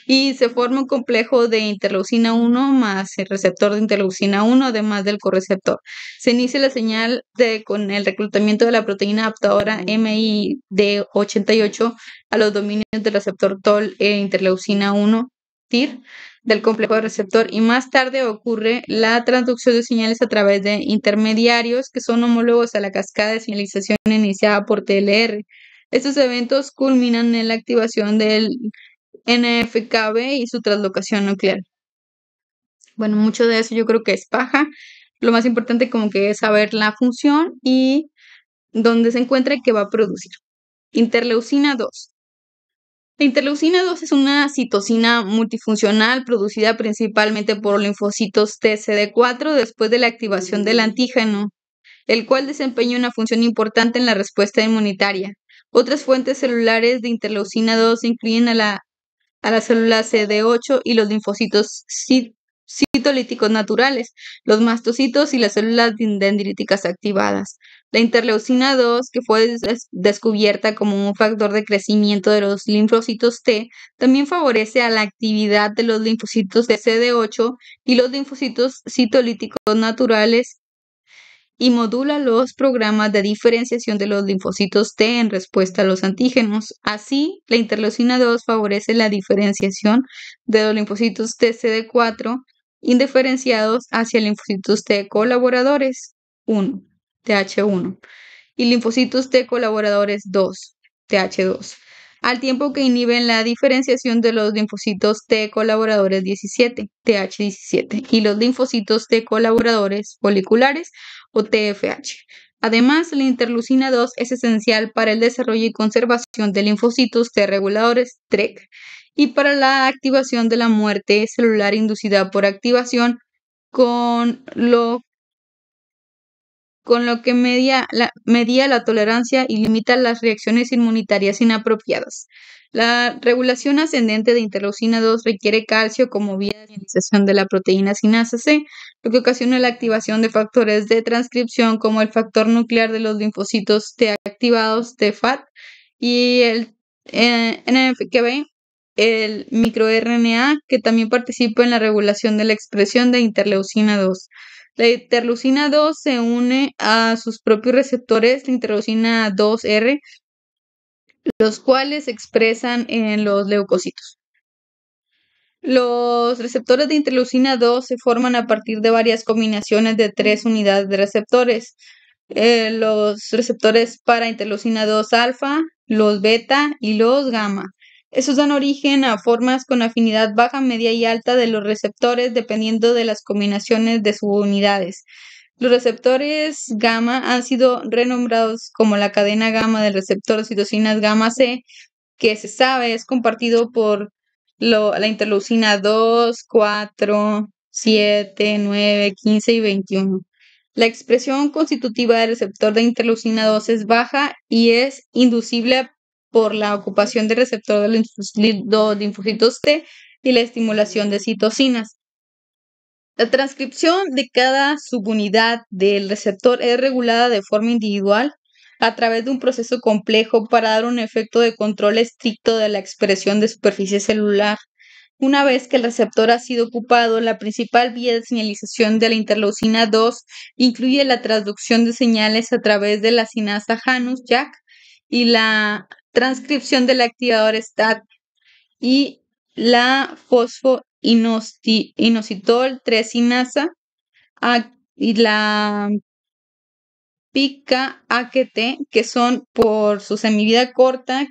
Y se forma un complejo de interleucina 1 más el receptor de interleucina 1, además del correceptor. Se inicia la señal con el reclutamiento de la proteína adaptadora MID88 a los dominios del receptor TOL e interleucina 1, TIR, del complejo de receptor, y más tarde ocurre la transducción de señales a través de intermediarios que son homólogos a la cascada de señalización iniciada por TLR. Estos eventos culminan en la activación del NF-κB y su translocación nuclear. Bueno, mucho de eso yo creo que es paja. Lo más importante como que es saber la función y dónde se encuentra y qué va a producir. Interleucina 2. La interleucina 2 es una citocina multifuncional producida principalmente por linfocitos TCD4 después de la activación del antígeno, el cual desempeña una función importante en la respuesta inmunitaria. Otras fuentes celulares de interleucina 2 incluyen a la célula CD8 y los linfocitos citolíticos naturales, los mastocitos y las células dendríticas activadas. La interleucina 2, que fue descubierta como un factor de crecimiento de los linfocitos T, también favorece a la actividad de los linfocitos de CD8 y los linfocitos citolíticos naturales y modula los programas de diferenciación de los linfocitos T en respuesta a los antígenos. Así, la interleucina 2 favorece la diferenciación de los linfocitos TCD4 indiferenciados hacia linfocitos T colaboradores 1, TH1, y linfocitos T colaboradores 2, TH2, al tiempo que inhiben la diferenciación de los linfocitos T colaboradores 17, TH17, y los linfocitos T colaboradores foliculares o TFH. Además, la interleucina 2 es esencial para el desarrollo y conservación de linfocitos T reguladores TREC y para la activación de la muerte celular inducida por activación, con lo que medía la tolerancia y limita las reacciones inmunitarias inapropiadas. La regulación ascendente de interleucina 2 requiere calcio como vía de señalización de la proteína sinasa C, lo que ocasiona la activación de factores de transcripción como el factor nuclear de los linfocitos T activados, TFAT, y el NF-κB, el microRNA, que también participa en la regulación de la expresión de interleucina 2. La interleucina 2 se une a sus propios receptores, la interleucina 2R, los cuales se expresan en los leucocitos. Los receptores de interleucina 2 se forman a partir de varias combinaciones de 3 unidades de receptores. Los receptores para interleucina 2 alfa, los beta y los gamma. Estos dan origen a formas con afinidad baja, media y alta de los receptores dependiendo de las combinaciones de subunidades. Los receptores gamma han sido renombrados como la cadena gamma del receptor de citocinas gamma C, que se sabe es compartido por la interleucina 2, 4, 7, 9, 15 y 21. La expresión constitutiva del receptor de interleucina 2 es baja y es inducible por la ocupación del receptor de los linfocitos T y la estimulación de citocinas. La transcripción de cada subunidad del receptor es regulada de forma individual a través de un proceso complejo para dar un efecto de control estricto de la expresión de superficie celular. Una vez que el receptor ha sido ocupado, la principal vía de señalización de la interleucina 2 incluye la transducción de señales a través de la sinasa Janus-Jack y la transcripción del activador STAT y la fosfoinositol 3 sinasa y la PICA-AKT, que son por su semivida corta,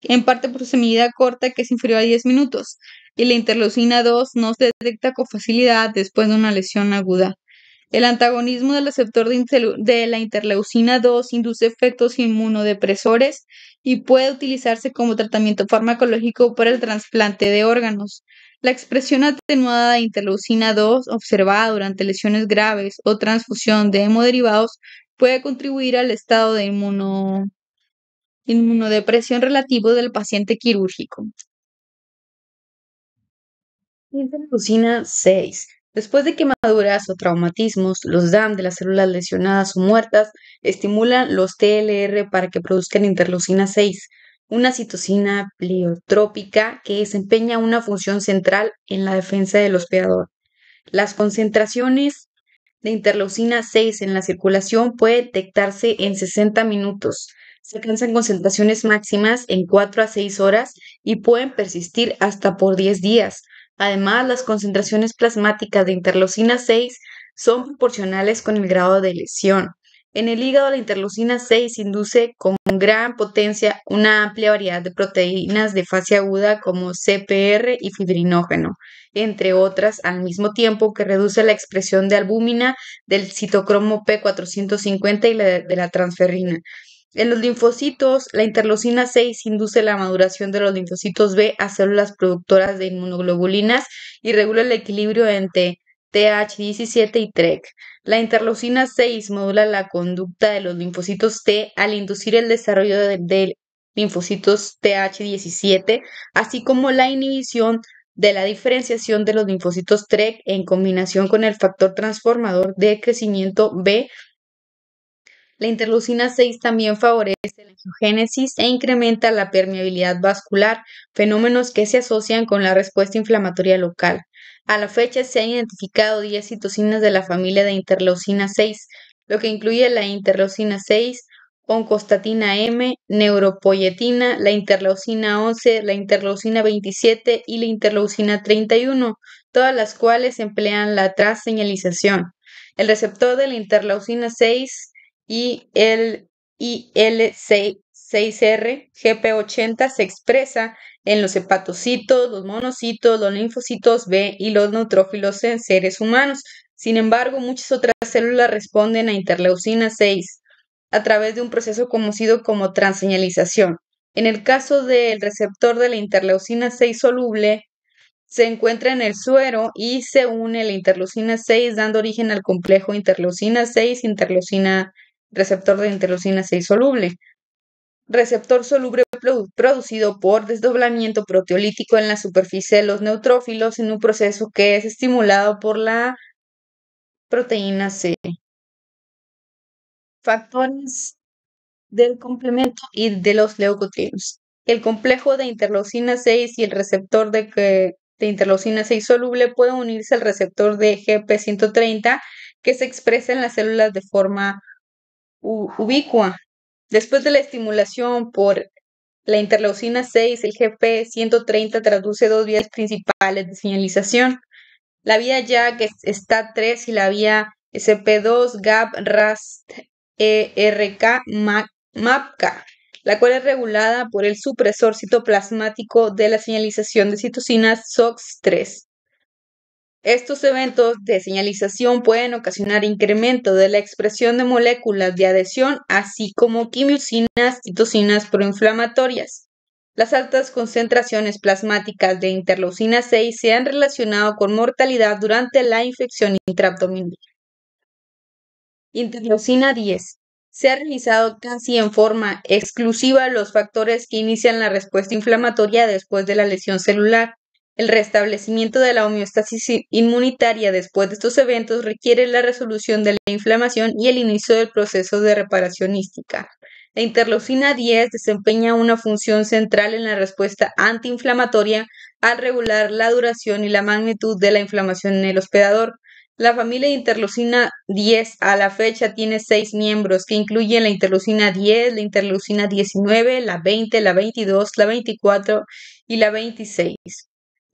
en parte por su semivida corta, que es inferior a 10 minutos, y la interleucina 2 no se detecta con facilidad después de una lesión aguda. El antagonismo del receptor de la interleucina 2 induce efectos inmunodepresores
y puede utilizarse como tratamiento farmacológico para el trasplante de órganos. La expresión atenuada de interleucina 2 observada durante lesiones graves o transfusión de hemoderivados puede contribuir al estado de inmunodepresión relativo del paciente quirúrgico. Interleucina 6. Después de quemaduras o traumatismos, los DAM de las células lesionadas o muertas estimulan los TLR para que produzcan interleucina 6, una citocina pleiotrópica que desempeña una función central en la defensa del hospedador. Las concentraciones de interleucina 6 en la circulación pueden detectarse en 60 minutos. Se alcanzan concentraciones máximas en 4 a 6 horas y pueden persistir hasta por 10 días. Además, las concentraciones plasmáticas de interleucina 6 son proporcionales con el grado de lesión. En el hígado, la interleucina 6 induce con gran potencia una amplia variedad de proteínas de fase aguda como CPR y fibrinógeno, entre otras, al mismo tiempo que reduce la expresión de albúmina, del citocromo P450 y de la transferrina. En los linfocitos, la interleucina 6 induce la maduración de los linfocitos B a células productoras de inmunoglobulinas y regula el equilibrio entre TH17 y TREC. La interleucina 6 modula la conducta de los linfocitos T al inducir el desarrollo de linfocitos TH17, así como la inhibición de la diferenciación de los linfocitos TREC en combinación con el factor transformador de crecimiento B. La interleucina 6 también favorece la angiogénesis e incrementa la permeabilidad vascular, fenómenos que se asocian con la respuesta inflamatoria local. A la fecha se han identificado 10 citocinas de la familia de interleucina 6, lo que incluye la interleucina 6, oncostatina M, neuropoyetina, la interleucina 11, la interleucina 27 y la interleucina 31, todas las cuales emplean la trasseñalización. El receptor de la interleucina 6 y el IL6R GP80 se expresa en los hepatocitos, los monocitos, los linfocitos B y los neutrófilos en seres humanos. Sin embargo, muchas otras células responden a interleucina 6 a través de un proceso conocido como transseñalización. En el caso del receptor de la interleucina 6 soluble, se encuentra en el suero y se une la interleucina 6 dando origen al complejo interleucina 6, receptor de interleucina 6 soluble. Receptor soluble producido por desdoblamiento proteolítico en la superficie de los neutrófilos en un proceso que es estimulado por la proteína C. Factores del complemento y de los leucotrienos. El complejo de interleucina 6 y el receptor de interleucina 6 soluble pueden unirse al receptor de GP130 que se expresa en las células de forma ubicua. Después de la estimulación por la interleucina 6, el GP130 traduce dos vías principales de señalización: la vía JAK STAT3 y la vía SP2 GAP RAST ERK MAPK, la cual es regulada por el supresor citoplasmático de la señalización de citocinas SOX3. Estos eventos de señalización pueden ocasionar incremento de la expresión de moléculas de adhesión, así como quimiosinas, citocinas proinflamatorias. Las altas concentraciones plasmáticas de interleucina 6 se han relacionado con mortalidad durante la infección intraabdominal. Interleucina 10. Se ha revisado casi en forma exclusiva los factores que inician la respuesta inflamatoria después de la lesión celular. El restablecimiento de la homeostasis inmunitaria después de estos eventos requiere la resolución de la inflamación y el inicio del proceso de reparación hística. La interleucina 10 desempeña una función central en la respuesta antiinflamatoria al regular la duración y la magnitud de la inflamación en el hospedador. La familia de interleucina 10 a la fecha tiene 6 miembros, que incluyen la interleucina 10, la interleucina 19, la 20, la 22, la 24 y la 26.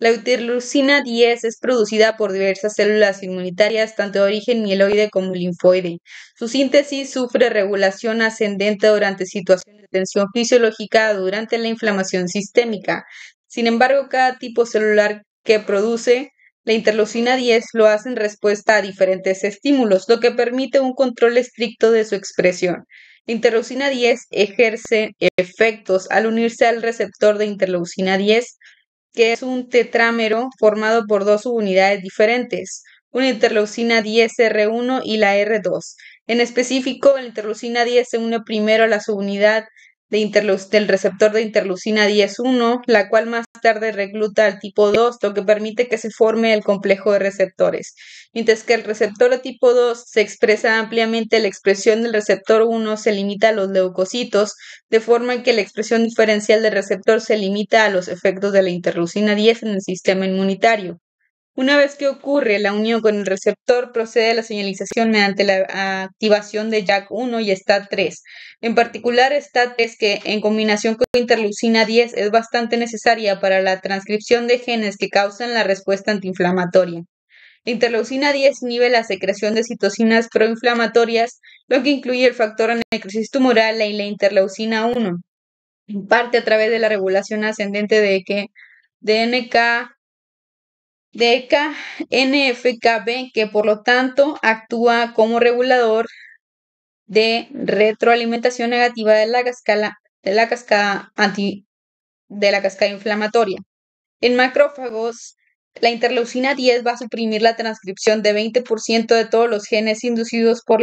La interleucina 10 es producida por diversas células inmunitarias, tanto de origen mieloide como linfoide. Su síntesis sufre regulación ascendente durante situaciones de tensión fisiológica durante la inflamación sistémica. Sin embargo, cada tipo celular que produce la interleucina 10 lo hace en respuesta a diferentes estímulos, lo que permite un control estricto de su expresión. La interleucina 10 ejerce efectos al unirse al receptor de interleucina 10, que es un tetrámero formado por dos subunidades diferentes, una interleucina 10R1 y la R2. En específico, la interleucina 10 se une primero a la subunidad del receptor de interleucina 10-1, la cual más tarde recluta al tipo 2, lo que permite que se forme el complejo de receptores. Mientras que el receptor de tipo 2 se expresa ampliamente, la expresión del receptor 1 se limita a los leucocitos, de forma que la expresión diferencial del receptor se limita a los efectos de la interleucina 10 en el sistema inmunitario. Una vez que ocurre la unión con el receptor, procede la señalización mediante la activación de JAK1 y STAT3. En particular, STAT3, que en combinación con interleucina 10 es bastante necesaria para la transcripción de genes que causan la respuesta antiinflamatoria. La interleucina 10 inhibe la secreción de citocinas proinflamatorias, lo que incluye el factor de necrosis tumoral y la interleucina 1, en parte a través de la regulación ascendente de NFKB, que por lo tanto actúa como regulador de retroalimentación negativa de la cascada inflamatoria. En macrófagos, la interleucina 10 va a suprimir la transcripción de 20% de todos los genes inducidos por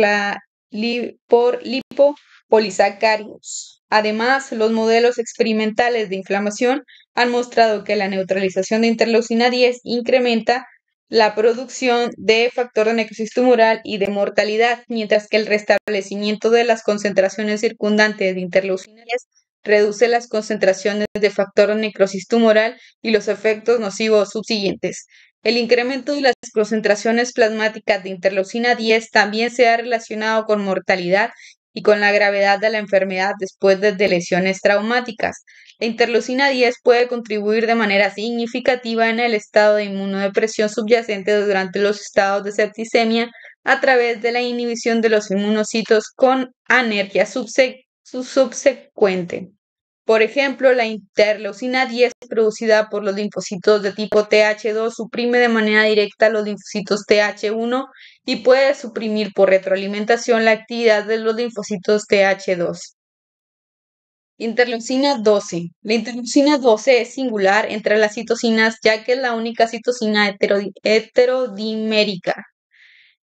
lipopolisacáridos. Además, los modelos experimentales de inflamación han mostrado que la neutralización de interleucina 10 incrementa la producción de factor de necrosis tumoral y de mortalidad, mientras que el restablecimiento de las concentraciones circundantes de interleucina 10 reduce las concentraciones de factor de necrosis tumoral y los efectos nocivos subsiguientes. El incremento de las concentraciones plasmáticas de interleucina 10 también se ha relacionado con mortalidad y con la gravedad de la enfermedad después de lesiones traumáticas. La interleucina 10 puede contribuir de manera significativa en el estado de inmunodepresión subyacente durante los estados de septicemia a través de la inhibición de los inmunocitos con anergia subsecuente. Por ejemplo, la interleucina 10 producida por los linfocitos de tipo Th2 suprime de manera directa los linfocitos Th1 y puede suprimir por retroalimentación la actividad de los linfocitos Th2. Interleucina 12. La interleucina 12 es singular entre las citocinas, ya que es la única citocina heterodimérica.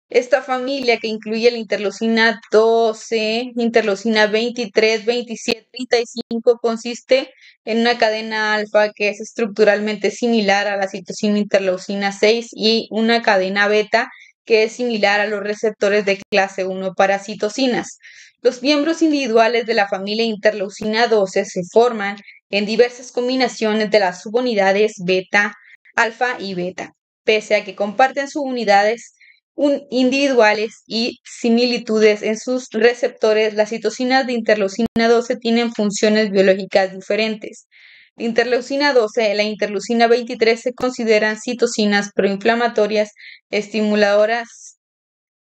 Esta familia, que incluye la interleucina 12, interleucina 23, 27, 35, consiste en una cadena alfa que es estructuralmente similar a la citocina interleucina 6 y una cadena beta que es similar a los receptores de clase 1 para citocinas. Los miembros individuales de la familia interleucina 12 se forman en diversas combinaciones de las subunidades beta, alfa y beta, pese a que comparten subunidades individuales y similitudes en sus receptores. Las citocinas de interleucina 12 tienen funciones biológicas diferentes. La interleucina 12 y la interleucina 23 se consideran citocinas proinflamatorias estimuladoras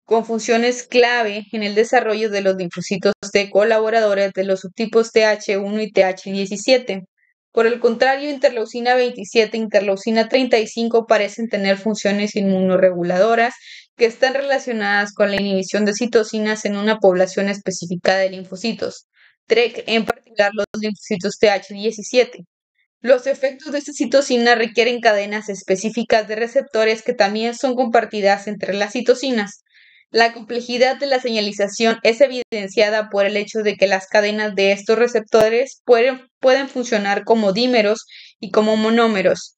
con funciones clave en el desarrollo de los linfocitos T colaboradores de los subtipos Th1 y Th17. Por el contrario, interleucina 27 e interleucina 35 parecen tener funciones inmunorreguladoras que están relacionadas con la inhibición de citocinas en una población específica de linfocitos, TREC, en particular los linfocitos Th17. Los efectos de esta citocina requieren cadenas específicas de receptores que también son compartidas entre las citocinas. La complejidad de la señalización es evidenciada por el hecho de que las cadenas de estos receptores pueden funcionar como dímeros y como monómeros.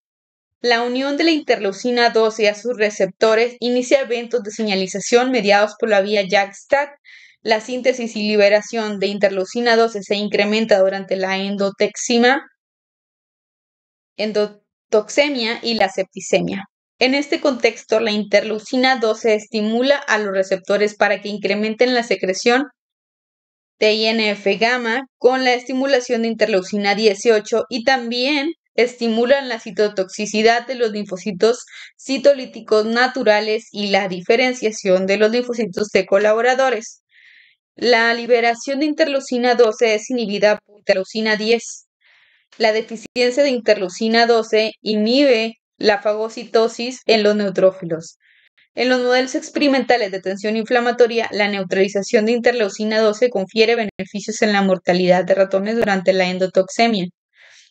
La unión de la interleucina 12 a sus receptores inicia eventos de señalización mediados por la vía JAK-STAT. La síntesis y liberación de interleucina 12 se incrementa durante la endotoxemia y la septicemia. En este contexto, la interleucina 12 estimula a los receptores para que incrementen la secreción de INF-gamma con la estimulación de interleucina 18 y también estimulan la citotoxicidad de los linfocitos citolíticos naturales y la diferenciación de los linfocitos T colaboradores. La liberación de interleucina 12 es inhibida por interleucina 10. La deficiencia de interleucina 12 inhibe la fagocitosis en los neutrófilos. En los modelos experimentales de tensión inflamatoria, la neutralización de interleucina 12 confiere beneficios en la mortalidad de ratones durante la endotoxemia.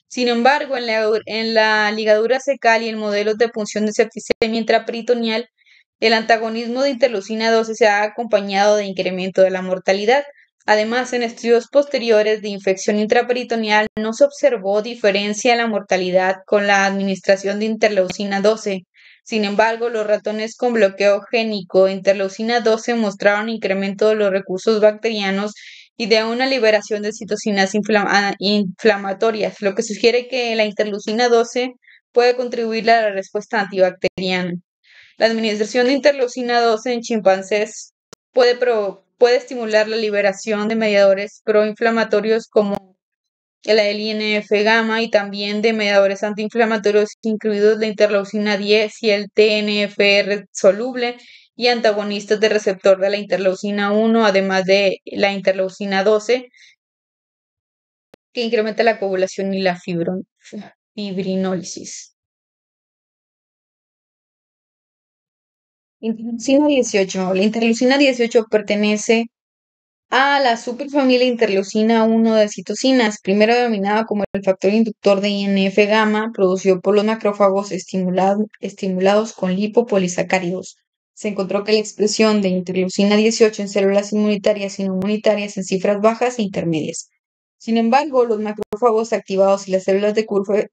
Sin embargo, en la ligadura secal y en modelos de punción de septicemia intraperitoneal, el antagonismo de interleucina 12 se ha acompañado de incremento de la mortalidad. Además, en estudios posteriores de infección intraperitoneal no se observó diferencia en la mortalidad con la administración de interleucina 12. Sin embargo, los ratones con bloqueo génico de interleucina 12 mostraron incremento de los recursos bacterianos y de una liberación de citocinas inflamatorias, lo que sugiere que la interleucina 12 puede contribuir a la respuesta antibacteriana. La administración de interleucina 12 en chimpancés puede estimular la liberación de mediadores proinflamatorios como el INF-gamma y también de mediadores antiinflamatorios, incluidos la interleucina 10 y el TNFR soluble, y antagonistas del receptor de la interleucina 1, además de la interleucina 12, que incrementa la coagulación y la fibrinólisis. Interleucina 18. La interleucina 18 pertenece a la superfamilia interleucina 1 de citocinas, primero denominada como el factor inductor de INF-gamma, producido por los macrófagos estimulados con lipopolisacáridos. Se encontró que la expresión de interleucina 18 en células inmunitarias y no inmunitarias en cifras bajas e intermedias. Sin embargo, los macrófagos activados y las células de Kupffer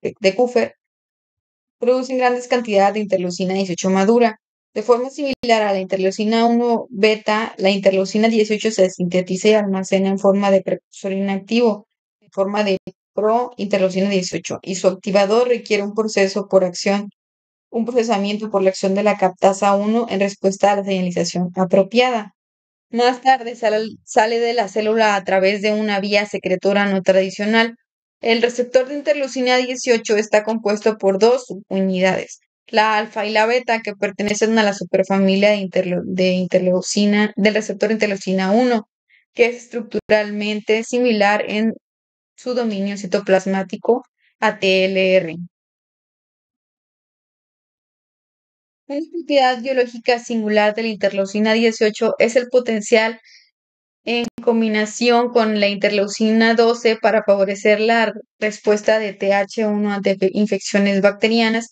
producen grandes cantidades de interleucina 18 madura. De forma similar a la interleucina 1 beta, la interleucina 18 se sintetiza y almacena en forma de precursor inactivo, en forma de pro-interleucina 18, y su activador requiere un procesamiento por la acción de la captasa 1 en respuesta a la señalización apropiada. Más tarde sale de la célula a través de una vía secretora no tradicional. El receptor de interleucina 18 está compuesto por dos subunidades, la alfa y la beta, que pertenecen a la superfamilia del receptor interleucina 1, que es estructuralmente similar en su dominio citoplasmático a TLR. Una propiedad biológica singular de la interleucina 18 es el potencial en combinación con la interleucina 12 para favorecer la respuesta de Th1 ante infecciones bacterianas,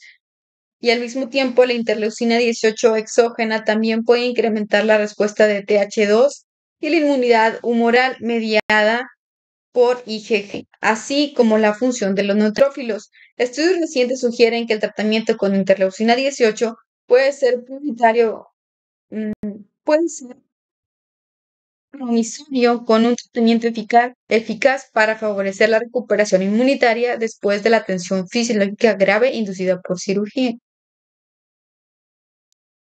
y al mismo tiempo la interleucina 18 exógena también puede incrementar la respuesta de Th2 y la inmunidad humoral mediada por IgG, así como la función de los neutrófilos. Estudios recientes sugieren que el tratamiento con interleucina 18 puede ser prioritario, puede ser promisorio con un tratamiento eficaz para favorecer la recuperación inmunitaria después de la tensión fisiológica grave inducida por cirugía.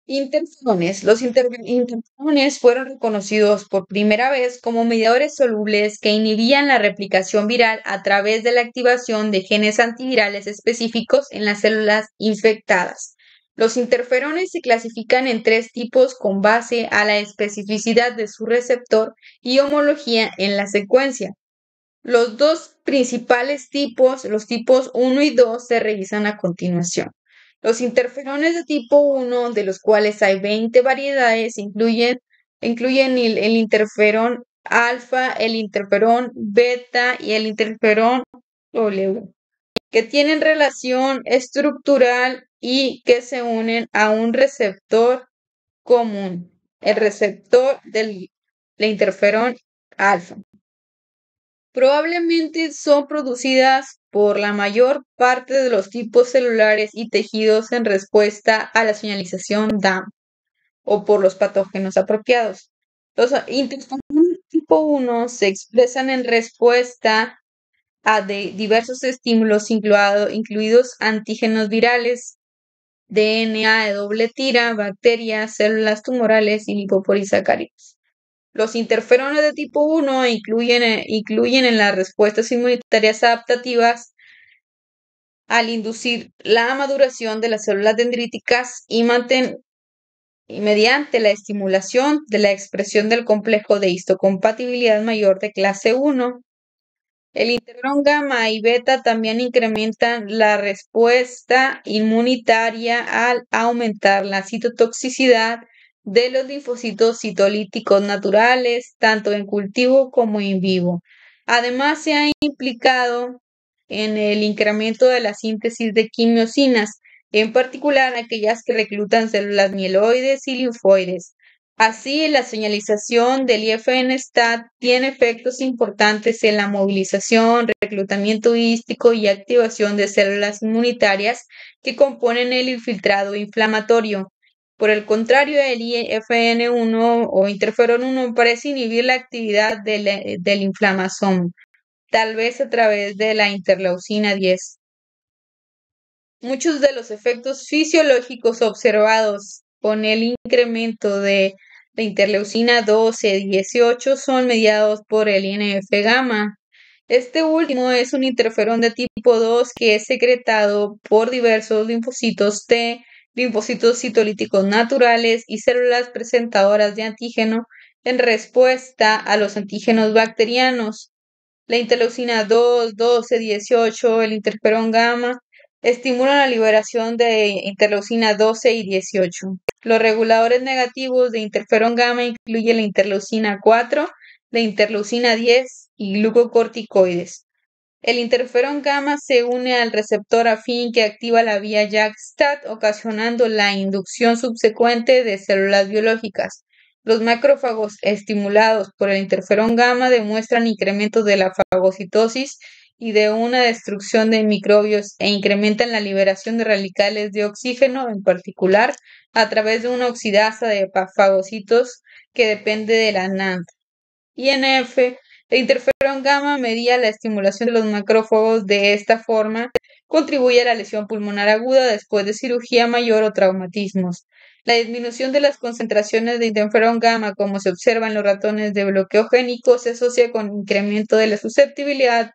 Interferones. Los interferones fueron reconocidos por primera vez como mediadores solubles que inhibían la replicación viral a través de la activación de genes antivirales específicos en las células infectadas. Los interferones se clasifican en tres tipos con base a la especificidad de su receptor y homología en la secuencia. Los dos principales tipos, los tipos 1 y 2, se revisan a continuación. Los interferones de tipo 1, de los cuales hay 20 variedades, incluyen el interferón alfa, el interferón beta y el interferón W, que tienen relación estructural y que se unen a un receptor común, el receptor del interferón alfa. Probablemente son producidas por la mayor parte de los tipos celulares y tejidos en respuesta a la señalización DAM o por los patógenos apropiados. Los interferones tipo 1 se expresan en respuesta a diversos estímulos, incluidos antígenos virales, DNA de doble tira, bacterias, células tumorales y lipopolisacáridos. Los interferones de tipo 1 incluyen en las respuestas inmunitarias adaptativas al inducir la maduración de las células dendríticas y mediante la estimulación de la expresión del complejo de histocompatibilidad mayor de clase 1, El interferón gamma y beta también incrementan la respuesta inmunitaria al aumentar la citotoxicidad de los linfocitos citolíticos naturales, tanto en cultivo como en vivo. Además, se ha implicado en el incremento de la síntesis de quimiosinas, en particular aquellas que reclutan células mieloides y linfoides. Así, la señalización del IFN-STAT tiene efectos importantes en la movilización, reclutamiento hístico y activación de células inmunitarias que componen el infiltrado inflamatorio. Por el contrario, el IFN-1 o interferón 1 parece inhibir la actividad del inflamasoma, tal vez a través de la interleucina 10. Muchos de los efectos fisiológicos observados con el incremento de la interleucina 12 y 18 son mediados por el INF-gamma. Este último es un interferón de tipo 2 que es secretado por diversos linfocitos T, linfocitos citolíticos naturales y células presentadoras de antígeno en respuesta a los antígenos bacterianos. La interleucina 2, 12, 18, el interferón gamma estimulan la liberación de interleucina 12 y 18. Los reguladores negativos de interferón gamma incluyen la interleucina 4, la interleucina 10 y glucocorticoides. El interferón gamma se une al receptor afín que activa la vía JAK-STAT, ocasionando la inducción subsecuente de células biológicas. Los macrófagos estimulados por el interferón gamma demuestran incrementos de la fagocitosis y de una destrucción de microbios e incrementan la liberación de radicales de oxígeno, en particular a través de una oxidasa de fagocitos que depende de la NAD. INF. El interferón gamma medía la estimulación de los macrófagos. De esta forma, contribuye a la lesión pulmonar aguda después de cirugía mayor o traumatismos. La disminución de las concentraciones de interferón gamma, como se observa en los ratones de bloqueo génico, se asocia con incremento de la susceptibilidad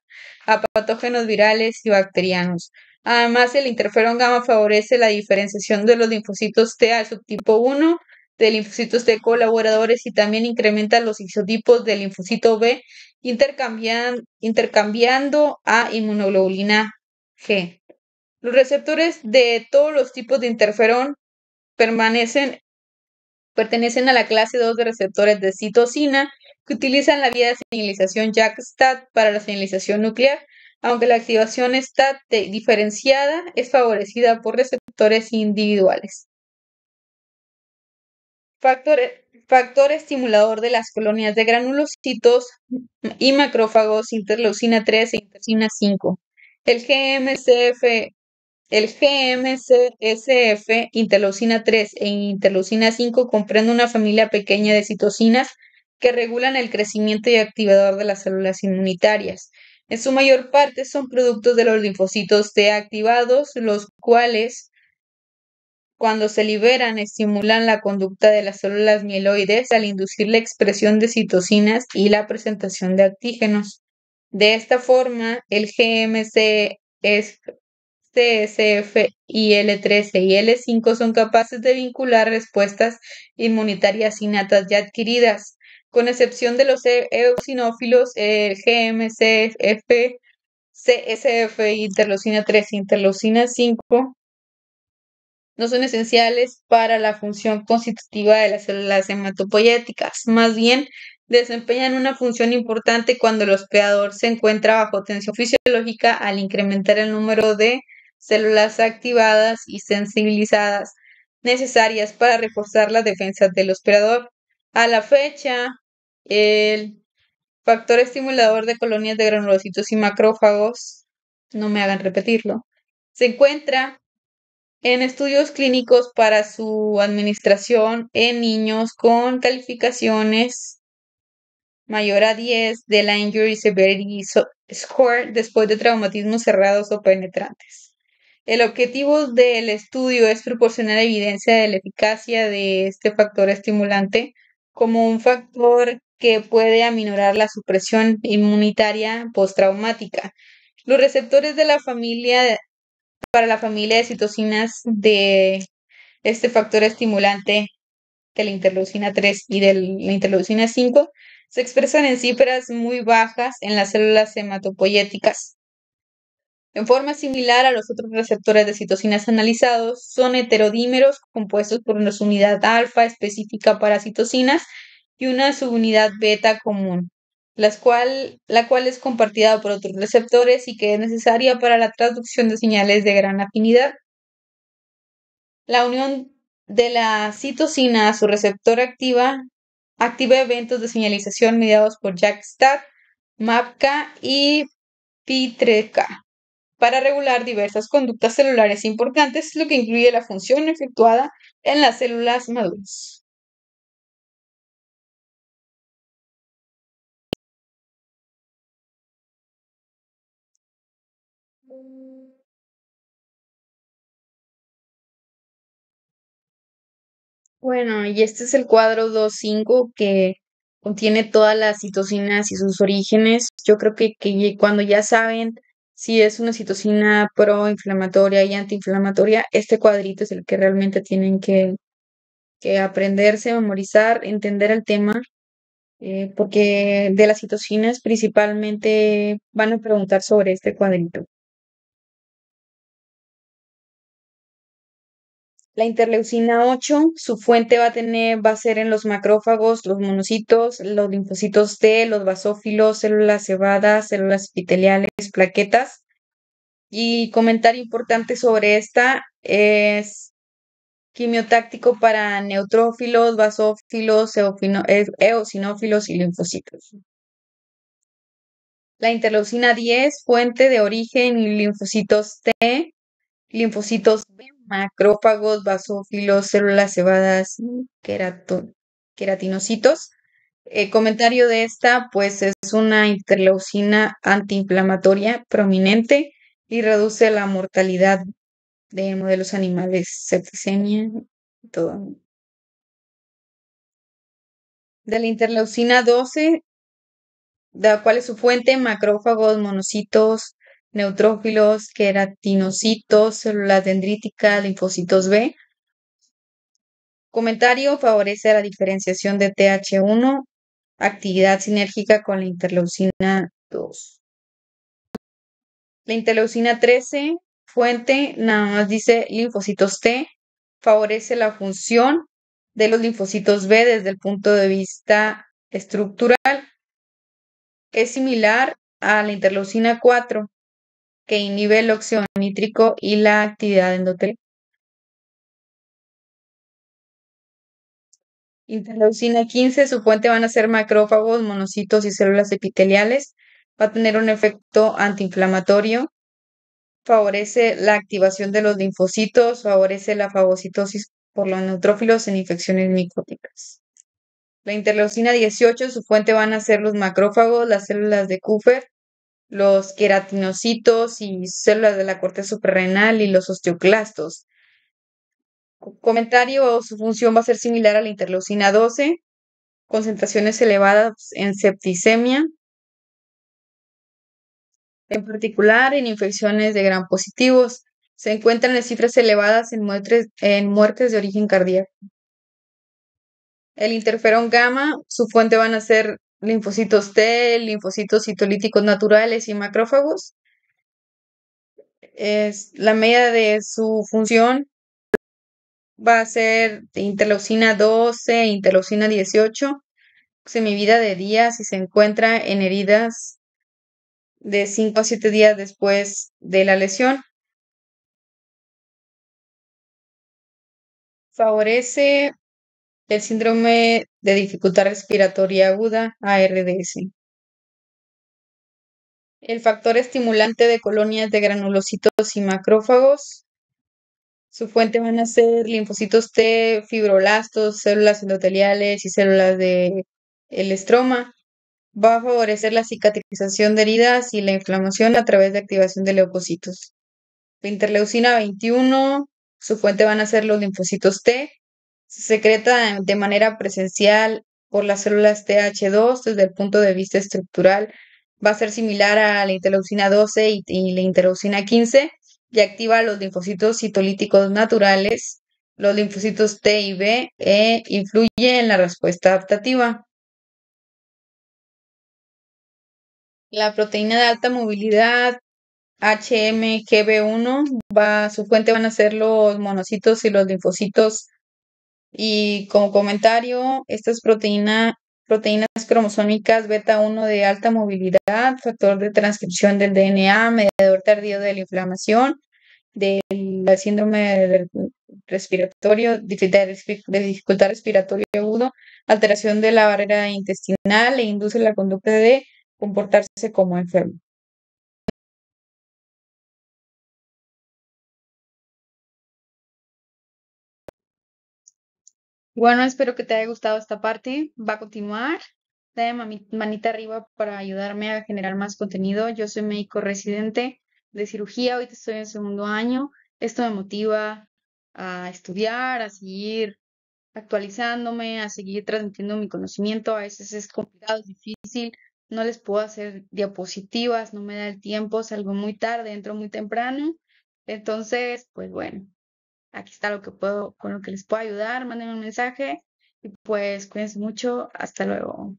a patógenos virales y bacterianos. Además, el interferón gamma favorece la diferenciación de los linfocitos T al subtipo 1 de linfocitos T colaboradores y también incrementa los isotipos del linfocito B, intercambiando a inmunoglobulina G. Los receptores de todos los tipos de interferón pertenecen a la clase 2 de receptores de citosina que utilizan la vía de señalización JAK-STAT para la señalización nuclear, aunque la activación STAT diferenciada es favorecida por receptores individuales. Factor estimulador de las colonias de granulocitos y macrófagos, interleucina 3 e interleucina 5. El GM-CSF, interleucina 3 e interleucina 5 comprende una familia pequeña de citocinas que regulan el crecimiento y activador de las células inmunitarias. En su mayor parte son productos de los linfocitos T activados, los cuales, cuando se liberan, estimulan la conducta de las células mieloides al inducir la expresión de citocinas y la presentación de antígenos. De esta forma, el CSF y L13 y L5 son capaces de vincular respuestas inmunitarias innatas ya adquiridas. Con excepción de los eosinófilos, el GM-CSF, interleucina 3 e interleucina 5 no son esenciales para la función constitutiva de las células hematopoyéticas. Más bien, desempeñan una función importante cuando el hospedador se encuentra bajo tensión fisiológica al incrementar el número de células activadas y sensibilizadas necesarias para reforzar las defensas del hospedador. A la fecha, el factor estimulador de colonias de granulocitos y macrófagos, no me hagan repetirlo, se encuentra en estudios clínicos para su administración en niños con calificaciones mayor a 10 de la Injury Severity Score después de traumatismos cerrados o penetrantes. El objetivo del estudio es proporcionar evidencia de la eficacia de este factor estimulante como un factor que puede aminorar la supresión inmunitaria postraumática. Los receptores de la familia para la familia de citocinas de este factor estimulante de la interleucina 3 y de la interleucina 5 Se expresan en cifras muy bajas en las células hematopoyéticas. En forma similar a los otros receptores de citocinas analizados, son heterodímeros compuestos por una subunidad alfa específica para citocinas y una subunidad beta común, la cual es compartida por otros receptores y que es necesaria para la traducción de señales de gran afinidad. La unión de la citosina a su receptor activa eventos de señalización mediados por JAK-STAT, MAPK y P3K para regular diversas conductas celulares importantes, lo que incluye la función efectuada en las células maduras. Bueno, y este es el cuadro 2.5 que contiene todas las citocinas y sus orígenes. Yo creo que cuando ya saben si es una citocina proinflamatoria y antiinflamatoria, este cuadrito es el que realmente tienen que aprenderse, memorizar, entender el tema, porque de las citocinas principalmente van a preguntar sobre este cuadrito. La interleucina 8, su fuente va a ser en los macrófagos, los monocitos, los linfocitos T, los basófilos, células cebadas, células epiteliales, plaquetas. Y comentario importante sobre esta es quimiotáctico para neutrófilos, basófilos, eosinófilos y linfocitos. La interleucina 10, fuente de origen linfocitos T, linfocitos B, macrófagos, basófilos, células cebadas, queratinocitos. Comentario de esta, pues es una interleucina antiinflamatoria prominente y reduce la mortalidad de modelos animales, septicemia y todo. De la interleucina 12, de la cual es su fuente, macrófagos, monocitos, neutrófilos, queratinocitos, células dendríticas, linfocitos B. Comentario: favorece la diferenciación de Th1, actividad sinérgica con la interleucina 2. La interleucina 13, fuente, nada más dice linfocitos T, favorece la función de los linfocitos B desde el punto de vista estructural. Es similar a la interleucina 4, que inhibe el óxido nítrico y la actividad endotelial. Interleucina 15, su fuente van a ser macrófagos, monocitos y células epiteliales. Va a tener un efecto antiinflamatorio. Favorece la activación de los linfocitos, favorece la fagocitosis por los neutrófilos en infecciones micóticas. La interleucina 18, su fuente van a ser los macrófagos, las células de Kupffer, los queratinocitos y células de la corteza suprarrenal y los osteoclastos. Comentario: su función va a ser similar a la interleucina 12, concentraciones elevadas en septicemia, en particular en infecciones de gram positivos. Se encuentran en cifras elevadas en muertes de origen cardíaco. El interferón gamma, su fuente van a ser linfocitos T, linfocitos citolíticos naturales y macrófagos. La media de su función va a ser de interleucina 12, interleucina 18, semivida de días y se encuentra en heridas de 5 a 7 días después de la lesión. Favorece el síndrome de dificultad respiratoria aguda, ARDS. El factor estimulante de colonias de granulocitos y macrófagos. Su fuente van a ser linfocitos T, fibroblastos, células endoteliales y células del estroma. Va a favorecer la cicatrización de heridas y la inflamación a través de activación de leucocitos. La interleucina 21, su fuente van a ser los linfocitos T. Se secreta de manera presencial por las células Th2 desde el punto de vista estructural. Va a ser similar a la interleucina 12 y la interleucina 15 y activa los linfocitos citolíticos naturales, los linfocitos T y B, e influye en la respuesta adaptativa. La proteína de alta movilidad HMGB1 su fuente van a ser los monocitos y los linfocitos. Y como comentario, estas proteínas cromosómicas beta 1 de alta movilidad, factor de transcripción del DNA, mediador tardío de la inflamación, del síndrome respiratorio, de dificultad respiratoria agudo, alteración de la barrera intestinal e induce la conducta de comportarse como enfermo. Bueno, espero que te haya gustado esta parte. Va a continuar. Dale manita arriba para ayudarme a generar más contenido. Yo soy médico residente de cirugía. Ahorita estoy en segundo año. Esto me motiva a estudiar, a seguir actualizándome, a seguir transmitiendo mi conocimiento. A veces es complicado, es difícil. No les puedo hacer diapositivas, no me da el tiempo, salgo muy tarde, entro muy temprano. Entonces, pues bueno, aquí está lo que puedo, con lo que les puedo ayudar. Mándenme un mensaje y pues cuídense mucho. Hasta luego.